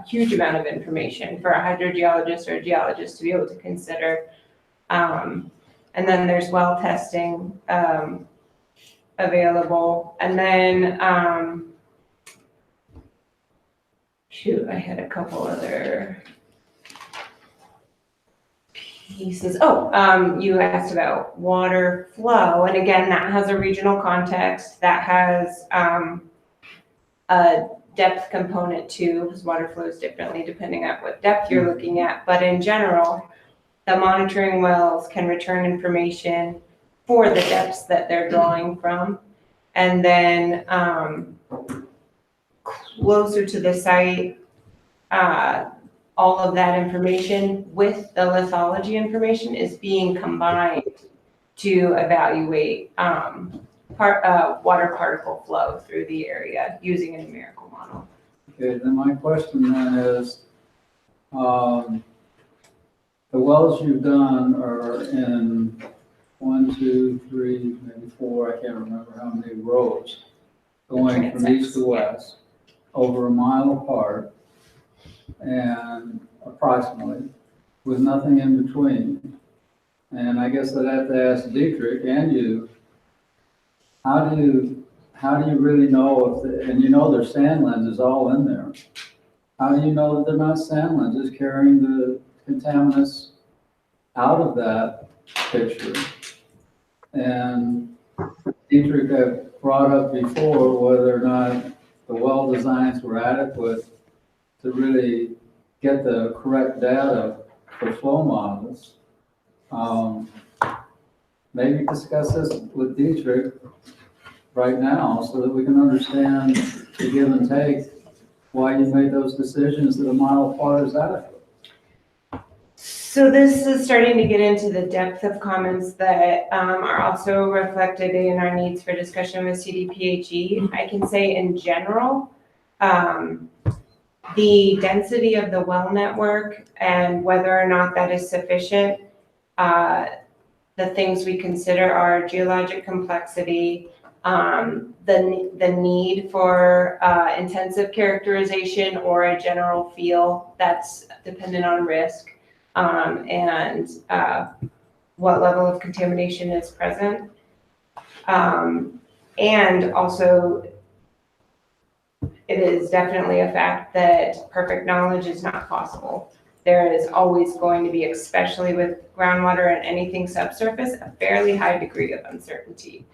huge amount of information for a hydrogeologist or a geologist to be able to consider. And then there's well testing available. And then, I had a couple other pieces. You asked about water flow. And again, that has a regional context. That has a depth component too, because water flows differently depending on what depth you're looking at. But in general, the monitoring wells can return information for the depths that they're drawing from. And then closer to the site, all of that information with the lithology information is being combined to evaluate water particle flow through the area using a numerical model. Okay, then my question then is, the wells you've done are in 1, 2, 3, maybe 4, I can't remember how many rows, going from east to west, over a mile apart, and approximately, with nothing in between. And I guess I'd have to ask Dietrich and you, how do you really know and there's sand lenses all in there. How do you know that they're not sand lenses carrying the contaminants out of that picture? And Dietrich had brought up before, whether or not the well designs were adequate to really get the correct data for flow models. Maybe discuss this with Dietrich right now so that we can understand the give and take, why you made those decisions that a mile apart is adequate. So this is starting to get into the depth of comments that are also reflected in our needs for discussion with CDPHE. I can say in general, the density of the well network and whether or not that is sufficient, the things we consider are geologic complexity, the need for intensive characterization or a general feel that's dependent on risk, and what level of contamination is present. And also, it is definitely a fact that perfect knowledge is not possible. There is always going to be, especially with groundwater and anything subsurface, a fairly high degree of uncertainty.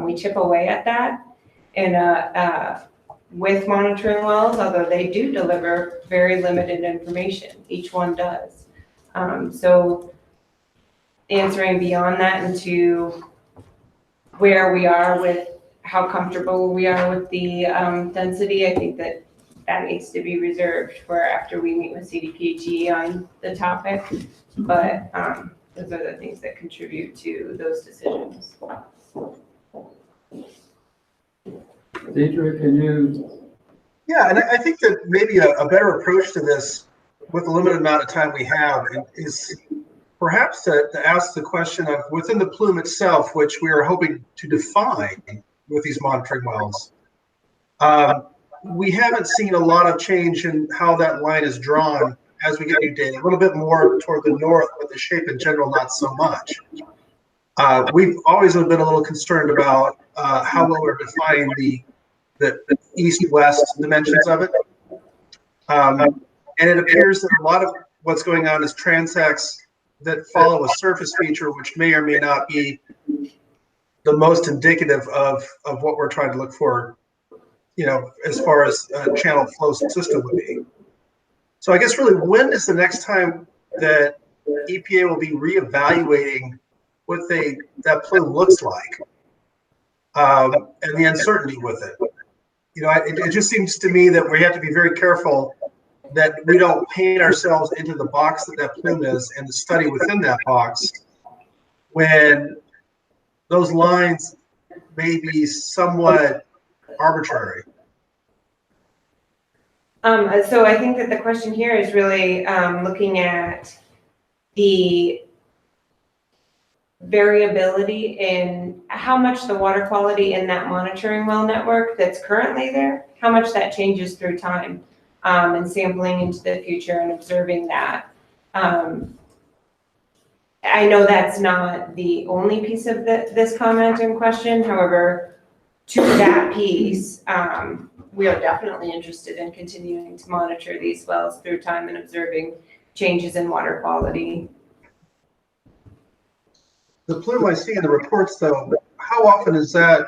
We chip away at that with monitoring wells, although they do deliver very limited information. Each one does. So answering beyond that into where we are with how comfortable we are with the density, I think that needs to be reserved for after we meet with CDPHE on the topic. But those are the things that contribute to those decisions. Dietrich, can you? Yeah, and I think that maybe a better approach to this with the limited amount of time we have is perhaps to ask the question of within the plume itself, which we are hoping to define with these monitoring wells. We haven't seen a lot of change in how that line is drawn as we get new data, a little bit more toward the north, but the shape in general, not so much. We've always been a little concerned about how well we're defining the east-west dimensions of it. And it appears that a lot of what's going on is transects that follow a surface feature, which may or may not be the most indicative of what we're trying to look for, as far as a channel flow system would be. So I guess really, when is the next time that EPA will be reevaluating what that plume looks like, and the uncertainty with it? It just seems to me that we have to be very careful that we don't paint ourselves into the box that plume is and the study within that box when those lines may be somewhat arbitrary. So I think that the question here is really looking at the variability in how much the water quality in that monitoring well network that's currently there, how much that changes through time, and sampling into the future and observing that. I know that's not the only piece of this comment and question. However, to that piece, we are definitely interested in continuing to monitor these wells through time and observing changes in water quality. The plume I see in the reports, though, how often is that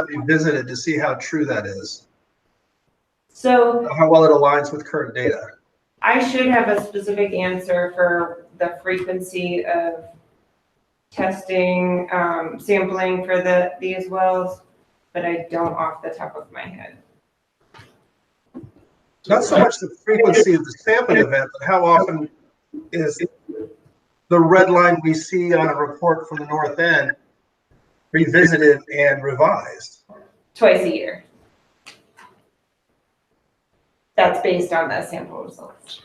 revisited to see how true that is? So how well it aligns with current data? I should have a specific answer for the frequency of testing, sampling for these wells, but I don't off the top of my head. Not so much the frequency of the sampling event, but how often is the red line we see on a report from the north end revisited and revised? Twice a year. That's based on the sample results.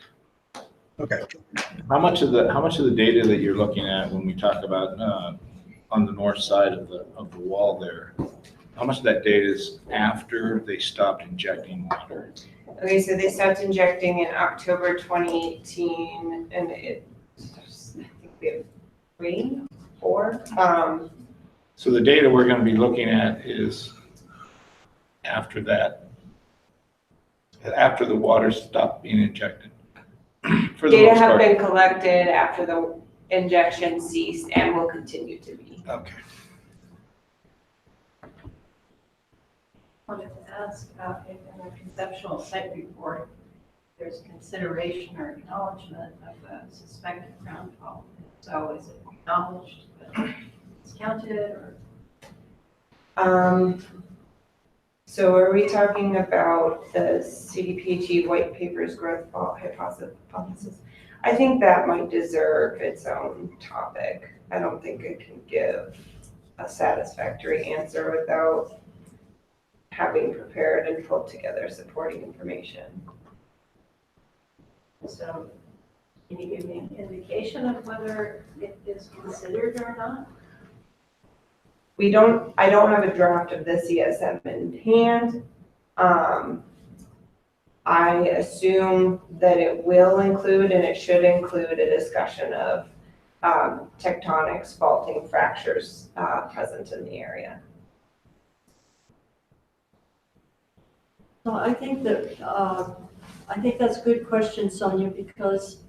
Okay. How much of the data that you're looking at when we talk about on the north side of the wall there, how much of that data is after they stopped injecting water? Okay, so they stopped injecting in October 2018, and I think we have 3, 4. So the data we're going to be looking at is after that, after the water stopped being injected. For the Data most have part. been collected after the injection ceased and will continue to be. Okay. Wanted to ask, if in a conceptual site report, there's consideration or acknowledgement of a suspected ground fault. So is it acknowledged that it's counted or? So are we talking about the CDPHE white paper's growth fault hypothesis? I think that might deserve its own topic. I don't think it can give a satisfactory answer without having prepared and pulled together supporting information. So can you give me an indication of whether it is considered or not? I don't have a draft of the CSM in hand. I assume that it will include and it should include a discussion of tectonics, faulting, fractures present in the area. So I think that's a good question, Sonia, because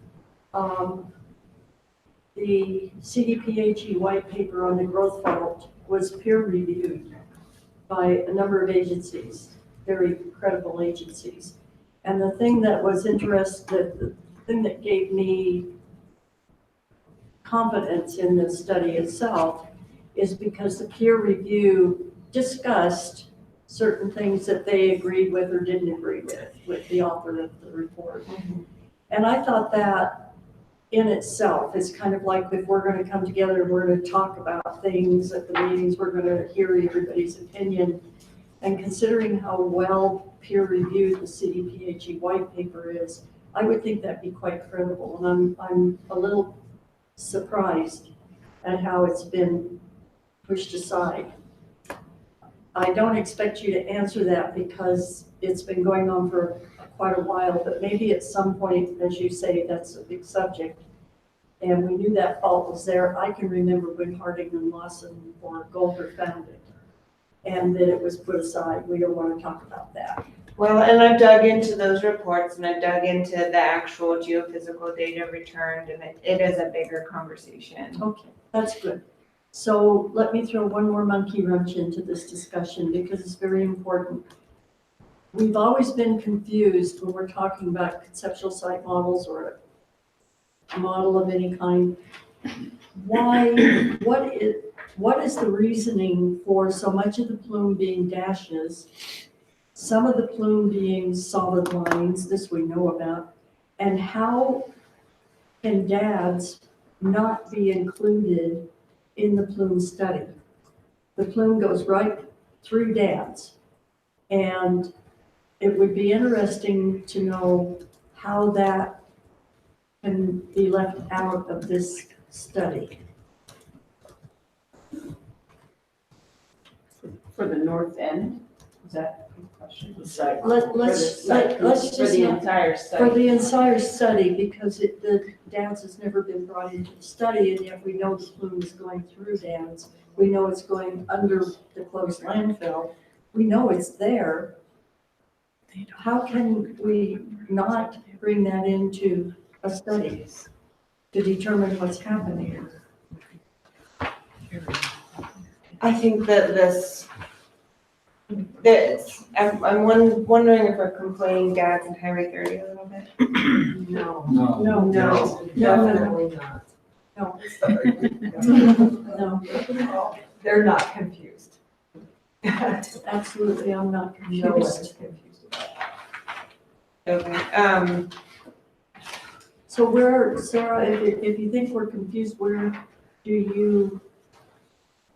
the CDPHE white paper on the growth fault was peer reviewed by a number of agencies, very credible agencies. And the thing that was the thing that gave me confidence in the study itself is because the peer review discussed certain things that they agreed with or didn't agree with the author of the report. Mm-hmm. And I thought that in itself is kind of like if we're going to come together and we're going to talk about things at the meetings, we're going to hear everybody's opinion. And considering how well peer-reviewed the CDPHE white paper is, I would think that'd be quite credible. And I'm a little surprised at how it's been pushed aside. I don't expect you to answer that because it's been going on for quite a while, but maybe at some point, as you say, that's a big subject. And we knew that fault was there. I can remember when Harding and Lawson or Golder found it and then it was put aside. We don't want to talk about that. Well, and I've dug into those reports and I've dug into the actual geophysical data returned, and it is a bigger conversation. Okay, that's good. So let me throw one more monkey wrench into this discussion because it's very important. We've always been confused when we're talking about conceptual site models or a model of any kind. What is the reasoning for so much of the plume being dashes, some of the plume being solid lines, this we know about, and how can DADS not be included in the plume study? The plume goes right through DADS, and it would be interesting to know how that can be left out of this study. For the north end, is that the question? Let's For just the not- entire For study. the entire study, because the DADS has never been brought into the study, and yet we know the plume is going through DADS. We know it's going under the closed landfill. We know it's there. How can we not bring that into a study to determine what's happening? I think that I'm wondering if we're conflating DADS and Highway 30 a little bit. No, Definitely not. no, no, They're not confused. absolutely, I'm not No one is confused. confused about that. Okay. So where, Sarah, if you think we're confused, where do you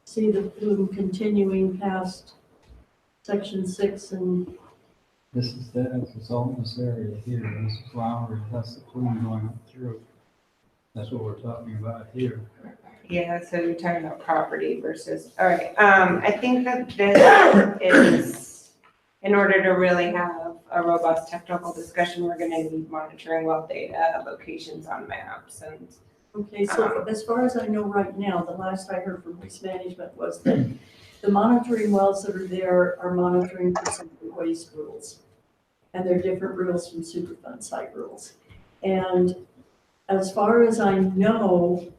see the plume continuing past section 6 and? This is it's all in this area here. This is Lowry, that's the plume going up through. That's what we're talking about here. Yeah, so you're talking about property versus, all right. I think that this is, in order to really have a robust technical discussion, we're gonna need monitoring well data, locations on maps and. Okay, so as far as I know right now, the last I heard from Waste Management was that the monitoring wells that are there are monitoring for some waste rules. And they're different rules from Superfund site rules. And as far as I know,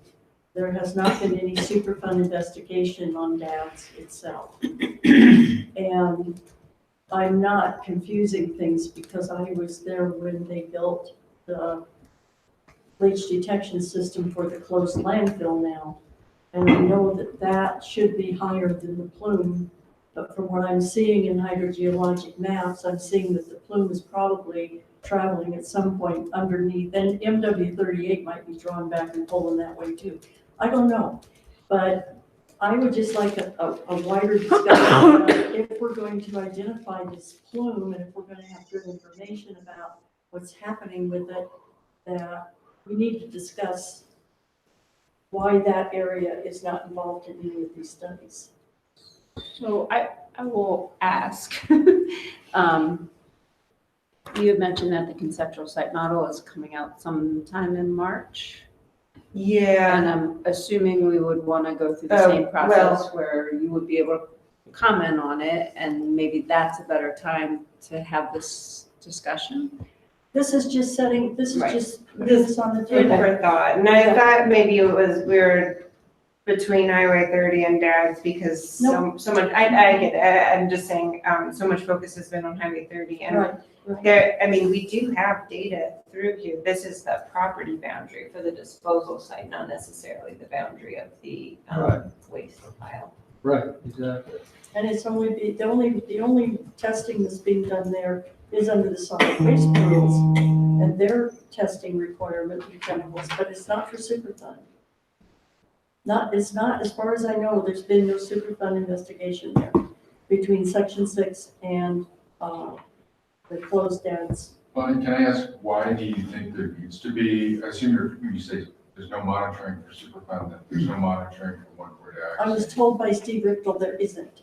there has not been any Superfund investigation on DADS itself. And I'm not confusing things because I was there when they built the leach detection system for the closed landfill now. And I know that that should be higher than the plume, but from what I'm seeing in hydrogeologic maps, I'm seeing that the plume is probably traveling at some point underneath, and MW38 might be drawn back and pulling that way too. I don't know, but I would just like a wider discussion about if we're going to identify this plume and if we're gonna have good information about what's happening with it, that we need to discuss why that area is not involved in any of these studies. So I will ask. You had mentioned that the conceptual site model is coming out sometime in March. Yeah. And I'm assuming we would want to go through the Oh, same process well. where you would be able to comment on it, and maybe that's a better time to have this discussion. This is just setting, this is Right. just this on the Food table. for thought, and I thought maybe it was, we were between Highway 30 and Dad's because so much, I get it, I'm just saying, so much focus has been on Highway 30 and Right. there, I mean, we do have data through here, this is the property boundary for the disposal site, not necessarily the boundary of the waste pile. Right, exactly. And it's only, the only testing that's being done there is under the solid waste rules and their testing requirement for chemicals, but it's not for Superfund. It's not, as far as I know, there's been no Superfund investigation there between Section 6 and the closed Dad's. Bonnie, can I ask, why do you think there needs to be, I assume you say there's no monitoring for Superfund, that there's no monitoring for 1,4-Dax? I was told by Steve Richtel there isn't.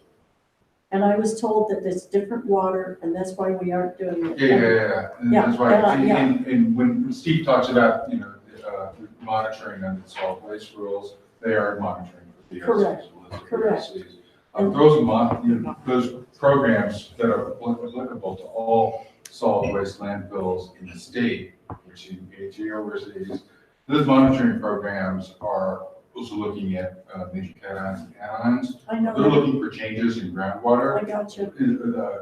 And I was told that it's different water and that's why we aren't doing it. Yeah. And Yeah, that's why, yeah. and when Steve talks about, monitoring under the solid waste rules, they are monitoring for VOCs. Correct. Those programs that are applicable to all solid waste landfills in the state, which in PHE overseas, those monitoring programs are also looking at major cations and anions. I know. They're looking for changes in groundwater. I got you.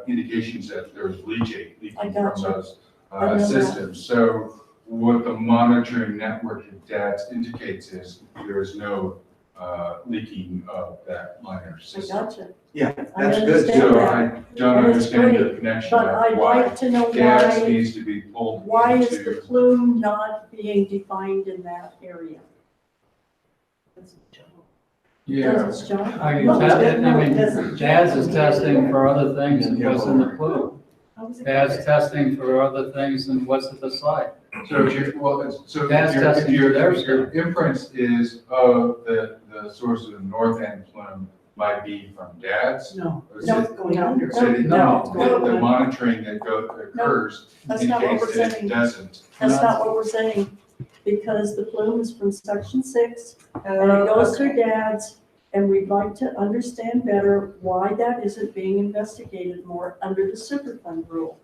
Indications that there's leaching I from got you. those systems. So what the monitoring network of DATS indicates is there is no leaking of that liner I system. got you. Yeah, I that's good. understand So that. I don't And it's understand the great, connection but of I'd why like to know DATS why, needs to be pulled why is into. the plume not being defined in that area? Yeah. Does it, John? I No, mean, it doesn't. Dad's is testing for other things than what's in the plume. Dad's testing for other things than what's at the site. So if Gas testing for their your inference is, the source of the north end plume might be from DADS? No. No, it's going under. So the No. monitoring that occurs That's not what indicates we're that saying. it doesn't. That's not what we're saying, because the plume is from Section 6, and it goes through Dad's, and we'd like to understand better why that isn't being investigated more under the Superfund rule.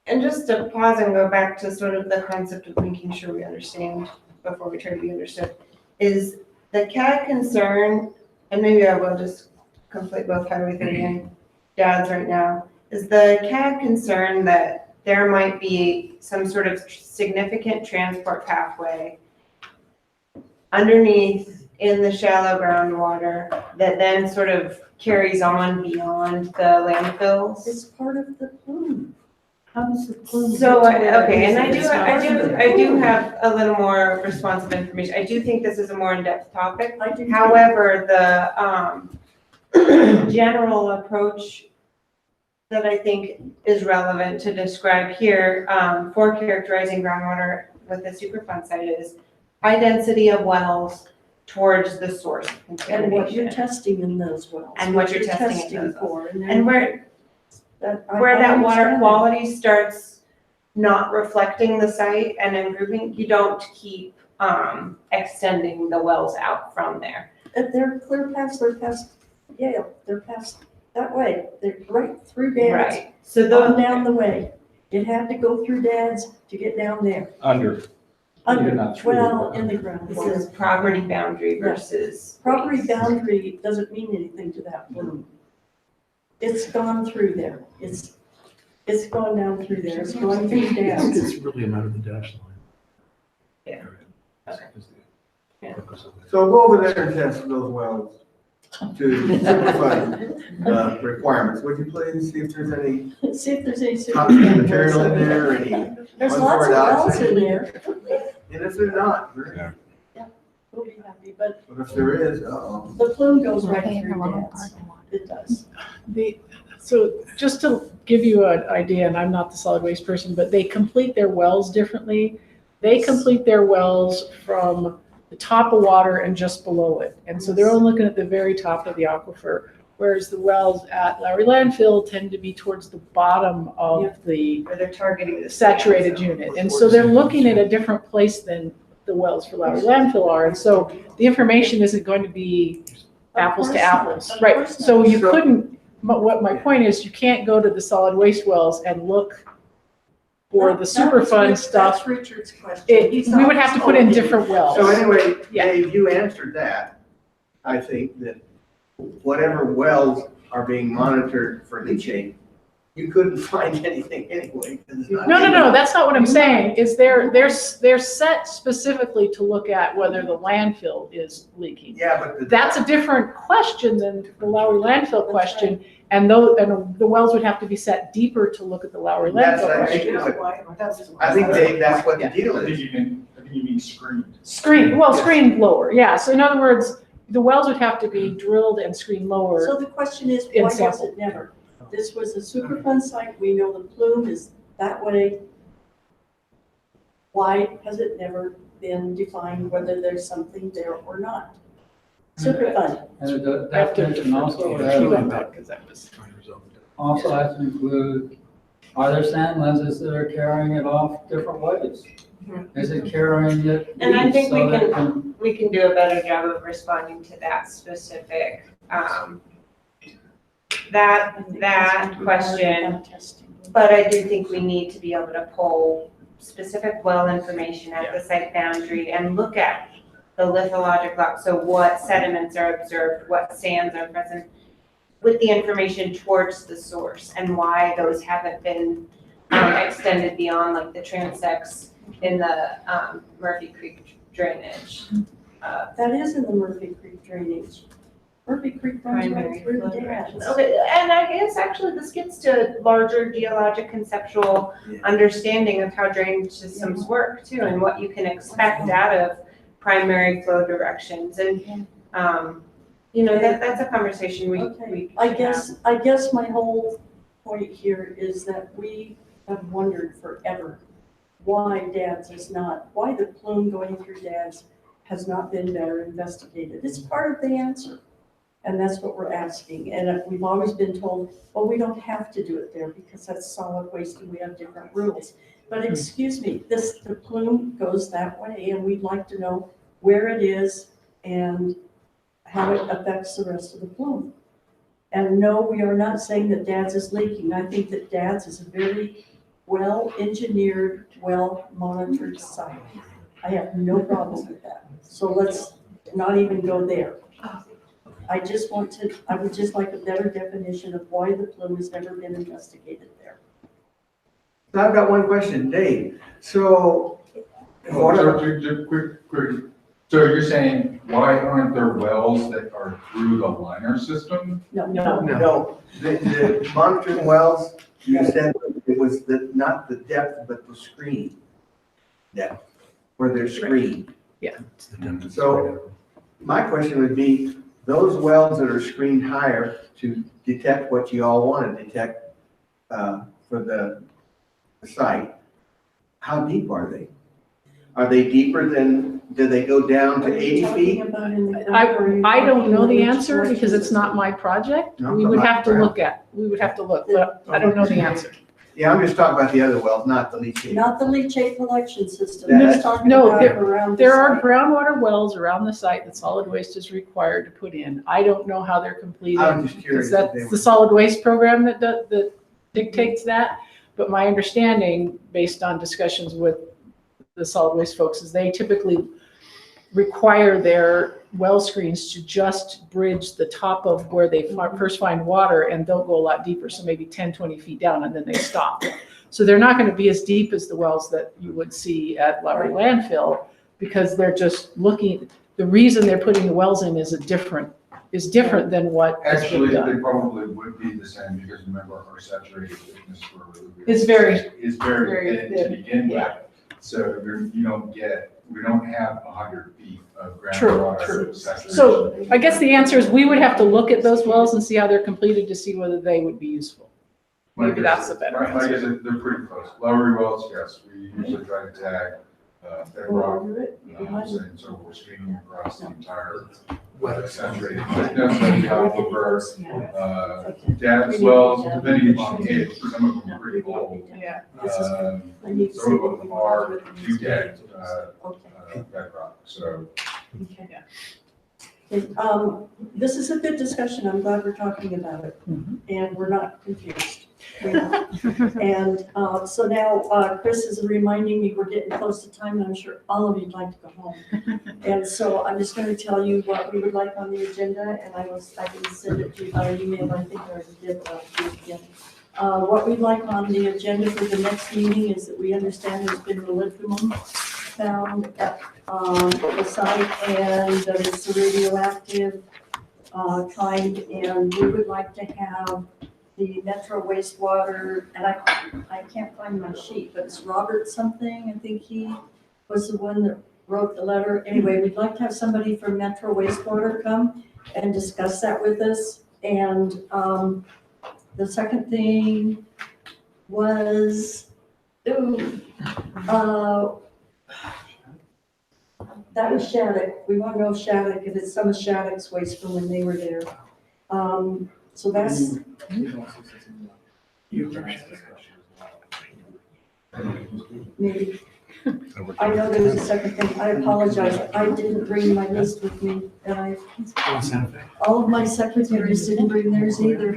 And just to pause and go back to sort of the concept of making sure we understand before we try to be understood, is the CAG concern, and maybe I will just conflate both Highway 30 and Dad's right now, is the CAG concern that there might be some sort of significant transport pathway underneath in the shallow groundwater that then sort of carries on beyond the landfills? It's part of the plume. How does the plume? So, get to where it okay, is? and It's not part of the I do plume. have a little more responsive information. I do think this is a more in-depth topic. I do too. However, the general approach that I think is relevant to describe here for characterizing groundwater with the Superfund site is high density of wells towards the source of And what you're contamination. testing in those wells. And what you're testing in those for. And where that water understand quality starts not reflecting the site and improving, you don't keep extending the wells out from there. it. They're clear past, Yale, they're past that way, they're right through Dad's, Right, so on the, down the way. It had to go through Dad's to get down there. Under. Under, not through. well, in the ground. this is property boundary versus. Property boundary doesn't mean anything to that plume. It's gone through there. It's going down through there, it's going through Dad's. It's really a matter of the dash line. Yeah. So go over there and test those wells to Superfund requirements, would you please, see if there's any See if there's any. toxic material in there, any. There's lots of wells in there. And if they're not, great. We'll be happy, but But if there is, uh-oh. the plume goes right through Dad's. It does. So just to give you an idea, and I'm not the solid waste person, but they complete their wells differently. They complete their wells from the top of water and just below it. And so they're only looking at the very top of the aquifer, whereas the wells at Lowry Landfill tend to be towards the bottom of the Where they're targeting the saturated unit. And so they're looking at a different place than the wells for Lowry Landfill are. And so the information isn't going to be apples to apples, right? So you couldn't, what my point is, you can't go to the solid waste wells and look for the Superfund stuff. That's Richard's question. We would have to put in different wells. So anyway, Yeah. Dave, you answered that. I think that whatever wells are being monitored for leachate, you couldn't find anything anyway. 'Cause it's not No, that's not what I'm saying, is they're set specifically to look at whether the landfill is leaking. Yeah, but That's a different question than the Lowry landfill question, and the wells would have to be set deeper to look at the Lowry That's, landfill I question. think, I think, Dave, that's what the deal I think is. you mean screened. Screened lower, yeah, so in other words, the wells would have to be drilled and screened lower. So the question is, In why was sample. it never? This was a Superfund site, we know the plume is that way. Why has it never been defined whether there's something there or not? Superfund. And the definition also has to include, are there sand lenses that are carrying it off different ways? Is it carrying it? And I think so we that we can do a better job of responding to that specific, that question. But I do think we need to be able to pull specific well information at the site boundary and look at the lithologic rock. So what sediments are observed, what sands are present, with the information towards the source and why those haven't been extended beyond like the transects in the Murphy Creek drainage. That is in the Murphy Creek drainage. Murphy Creek runs right through Dad's. Okay, and I guess actually this gets to larger geologic conceptual understanding of how drainage systems work too, and what you can expect out of primary flow directions. And, that's a conversation we I guess my whole point here is that we have wondered forever why the plume going through Dad's has not been better investigated. It's part of the answer. And that's what we're asking. And we've always been told, well, we don't have to do it there because that's solid waste and we have different rules. But excuse me, the plume goes that way and we'd like to know where it is and how it affects the rest of the plume. And no, we are not saying that Dad's is leaking. I think that Dad's is a very well-engineered, well-monitored site. I have no problem with that. So let's not even go there. I would just like a better definition of why the plume has never been investigated there. So I've got one question, Dave. So, Quick. So you're saying, why aren't there wells that are through the liner system? No, the monitoring wells, you said it was not the depth, but the screen depth, where they're screened. Yeah. So my question would be, those wells that are screened higher to detect what you all want to detect for the site, how deep are they? Are they deeper than, do they go down to 80 feet? I don't know the answer because it's not my project. No, We would have to not- look, but I don't know the answer. Yeah, I'm just talking about the other wells, not the leachate. Not the leachate collection system. No, I'm just talking No, about around the there are site. groundwater wells around the site that solid waste is required to put in. I don't know how they're completed. I'm just curious Because if they that's were- the solid waste program that dictates that. But my understanding, based on discussions with the solid waste folks, is they typically require their well screens to just bridge the top of where they first find water, and they'll go a lot deeper, so maybe 10, 20 feet down, and then they stop. So they're not going to be as deep as the wells that you would see at Lowry landfill, because they're just looking, the reason they're putting the wells in is different than what has been Actually, done. they probably would be the same, because remember, our saturated thickness for It's very very thin to thin. begin with. Yeah. So we don't have 100 feet of True, groundwater saturation. So I guess the answer is we would have to look at those wells and see how they're completed to see whether they would be useful. Maybe that's a better Like I answer. said, they're pretty close. Lowry wells, yes, we usually try to tag bedrock. So we're screening across the entire saturated thickness. However, gas wells, depending upon the age, some of them are pretty old. Yeah. Some of them are two-deck bedrock, so. This is a good discussion. I'm glad we're talking about it, and we're not confused. And so now Chris is reminding me we're getting close to time, and I'm sure all of you'd like to go home. And so I'm just going to tell you what we would like on the agenda, and I can send it to you by email. I think I already did, but I'll do it again. What we'd like on the agenda for the next meeting is that we understand there's been molybdenum found at the site, and that it's a radioactive kind, and we would like to have the Metro wastewater, and I can't find my sheet, but it's Robert something, I think he was the one that wrote the letter. Anyway, we'd like to have somebody from Metro wastewater come and discuss that with us. And the second thing was, that was Shattuck. We want to know Shattuck, if it's some of Shattuck's waste from when they were there. So that's, maybe. I know there was a second thing. I apologize. I didn't bring my list with me, and all of my secretaries didn't bring theirs either.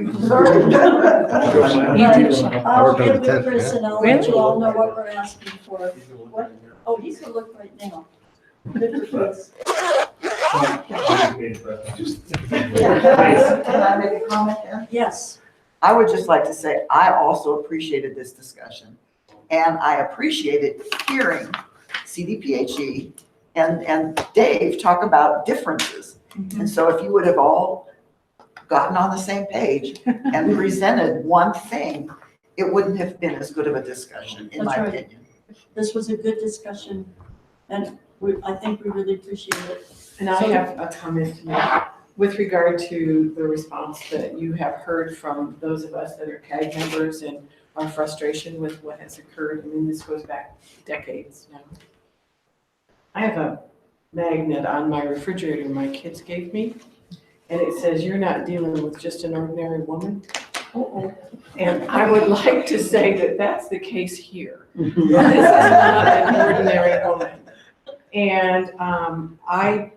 I'll get with Chris and I'll let you all know what we're asking for. What? Oh, he's gonna look right now. Good for Chris. Can I make a comment there? Yes. I would just like to say, I also appreciated this discussion. And I appreciated hearing CDPHE and Dave talk about differences. And so if you would have all gotten on the same page and presented one thing, it wouldn't have been as good of a discussion, in my opinion. This was a good discussion, and I think we really appreciate it. And I have a comment to make with regard to the response that you have heard from those of us that are CAG members and our frustration with what has occurred. I mean, this goes back decades now. I have a magnet on my refrigerator my kids gave me, and it says, "You're not dealing with just an ordinary woman." And I would like to say that that's the case here. This is not an ordinary woman. And I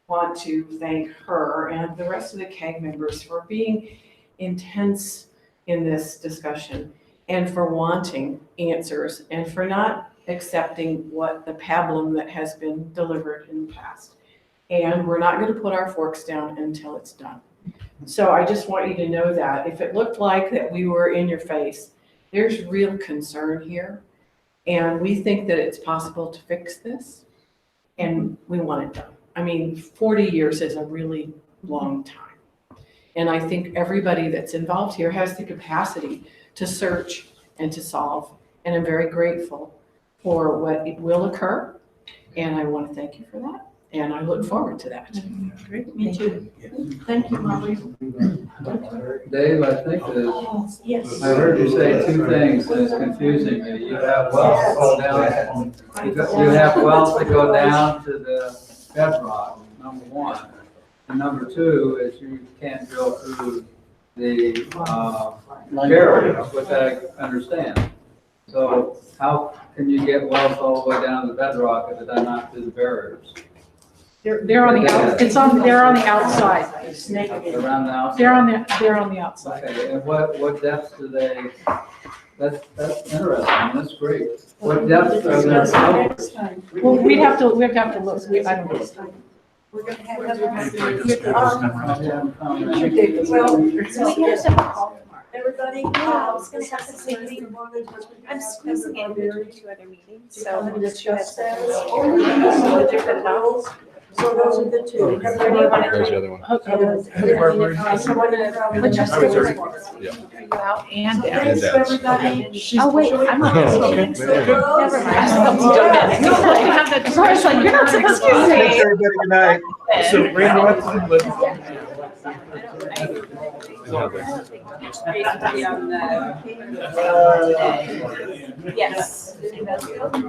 want to thank her and the rest of the CAG members for being intense in this discussion and for wanting answers and for not accepting what the pablum that has been delivered in the past. And we're not going to put our forks down until it's done. So I just want you to know that if it looked like that we were in your face, there's real concern here. And we think that it's possible to fix this, and we want it done. I mean, 40 years is a really long time. And I think everybody that's involved here has the capacity to search and to solve. And I'm very grateful for what it will occur. And I want to thank you for that. And I look forward to that. Great, me too. Thank you, Molly. Dave, I think that, Yes. I heard you say two things that's confusing me. You have wells to go down, you have wells to go down to the bedrock, number one. And number two is you can't go through the barriers, which I understand. So how can you get wells all the way down to the bedrock if they're not through the barriers? They're on the they're on the outside. Around the outside? They're on the outside. Okay, and what depths do they That's interesting, that's great. What depth are Discuss it there? next time. Well, we'd have to look, I don't know. We're gonna have Well, yes, everybody, I'm squeezing in between two other meetings, to come and so. discuss status, or some of the different rules. So those are the two. There's the other one. Which is Yeah. And So thanks, everybody. Oh, wait, I'm not. Okay. Never mind. I was like, you're not supposed to Thanks, say. everybody. Good night. So Brandon, what's Yes.